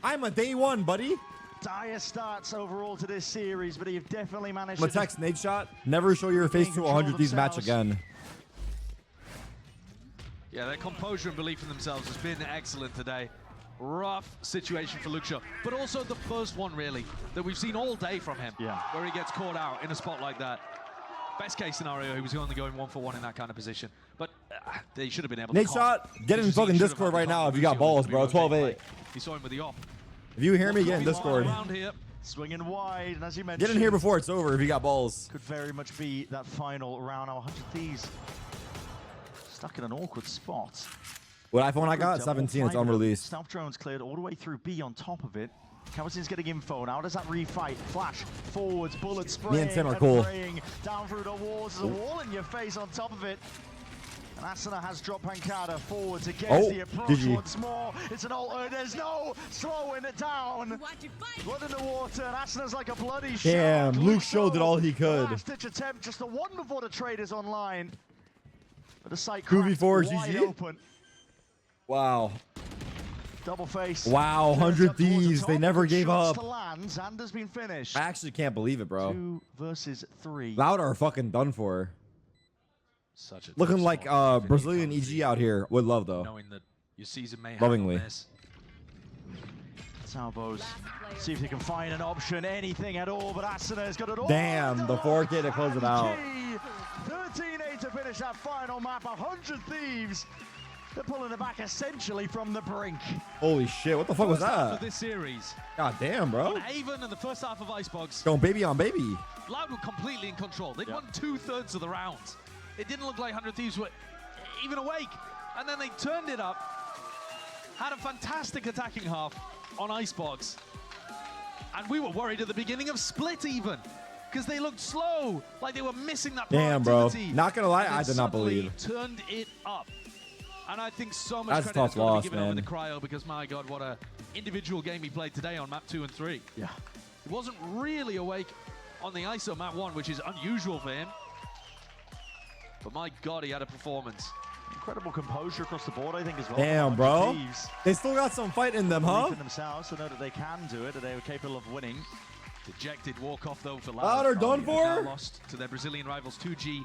I'm a day one, buddy. Dire starts overall to this series, but you've definitely managed I'm to... gonna text Nate Shot. Never show your face to a 100 Thieves match again. Yeah, their composure and belief in themselves has been excellent today. Rough situation for Luke Shaw, but also the first one really that we've seen all day from him, where he gets caught out in a spot like that. Best case scenario, he was only going 1-for-1 in that kind of position, but they should have been able to. Nate Shot, get in fucking Discord right now if you got balls, bro. 12-8. He saw him with the op. If you hear me, get in Discord. Swinging wide, and as you mentioned, Get in here before it's over if you got balls. could very much be that final round. Now 100 Thieves stuck in an awkward spot. What iPhone I got? 17. It's unreleased. Stealth drone's cleared all the way through B on top of it. Kawasin's getting info now. Does that refight? Flash forwards, bullets spraying. Me and Tim are cool. Spraying down through the walls. There's a wall in your face on top of it. And Asuna has dropped Pancada forwards against the approach GG. once more. It's an alter. There's no slowing it down. Blood in the water. And Asuna's like a bloody Damn, shark. Luke Shaw did all he could. Last-ditch attempt. Just the one before the trade is online. But the site 2v4 wide GG? open. Wow. Double face. Wow, 100 Thieves. They never gave up. To land. Xander's been finished. I actually can't believe it, bro. 2 versus 3. Loud are fucking done for. Such a Looking tough like spot for Brazilian Vinny EG out here. Would love though. knowing that your season may have Lovingly. this. Salvos. See if he can find an option, anything at all, but Asuna's got it all. Damn, the 4K to close it out. 13-8 to finish that final map. 100 Thieves. They're pulling it back essentially from the brink. Holy shit, what the fuck was First half that? of this series, God damn, bro. on Haven and the first half of Icebox, Going baby on baby. Loud were completely in control. They'd won 2/3 of the rounds. It didn't look like 100 Thieves were even awake. And then they turned it up, had a fantastic attacking half on Icebox. And we were worried at the beginning of Split even, because they looked slow, like they were missing that Damn, bro. proactivity. Not gonna lie, And then I did not suddenly believe. Turned it up. And I think so much That's a credit has tough got to be loss, given over man. to Cryo, because my God, what a individual game he played today on map 2 and 3. Yeah. He wasn't really awake on the ISO map 1, which is unusual for him. But my God, he had a performance. Incredible composure across the board, I think, as well. Damn, 100 bro. Thieves. They still got some fight in them, Belief huh? in themselves to know that they can do it, that they were capable of winning. Dejected walk-off, though, for Loud are done They've now for? lost to their Brazilian rivals 2G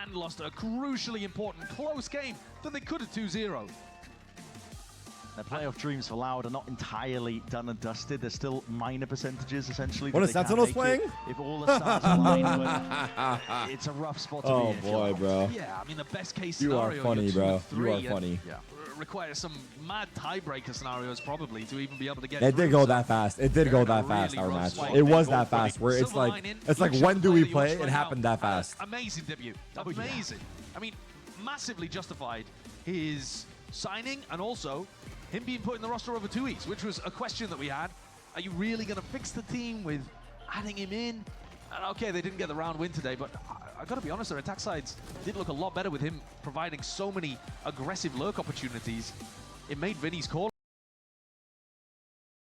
and lost a crucially important close game that they could have 2-0. The playoff dreams for Loud are not entirely done and dusted. There's still minor percentages, essentially. What that is they can Sentinels make playing? it If all the stars align, but it's a rough spot to be Oh in. if you're boy, Loud. bro. Yeah, I mean, the best case You scenario. are funny, you're 2 bro. and 3 You are and funny. Yeah. requires some mad tiebreaker scenarios probably to even be able to get. It did through, go so that fast. It did they're go in a that fast, really our rough match. spot. It They was go that for it. fast, where it's Silver like, lining, it's like, Luke when showed do the we play play that it? he It was happened that trying out. fast. Amazing debut. Oh, yeah. Amazing. I mean, massively justified his signing and also him being put in the roster over 2 weeks, which was a question that we had. Are you really going to fix the team with adding him in? And okay, they didn't get the round win today, but I got to be honest, their attack sides did look a lot better with him providing so many aggressive lurk opportunities. It made Vinny's call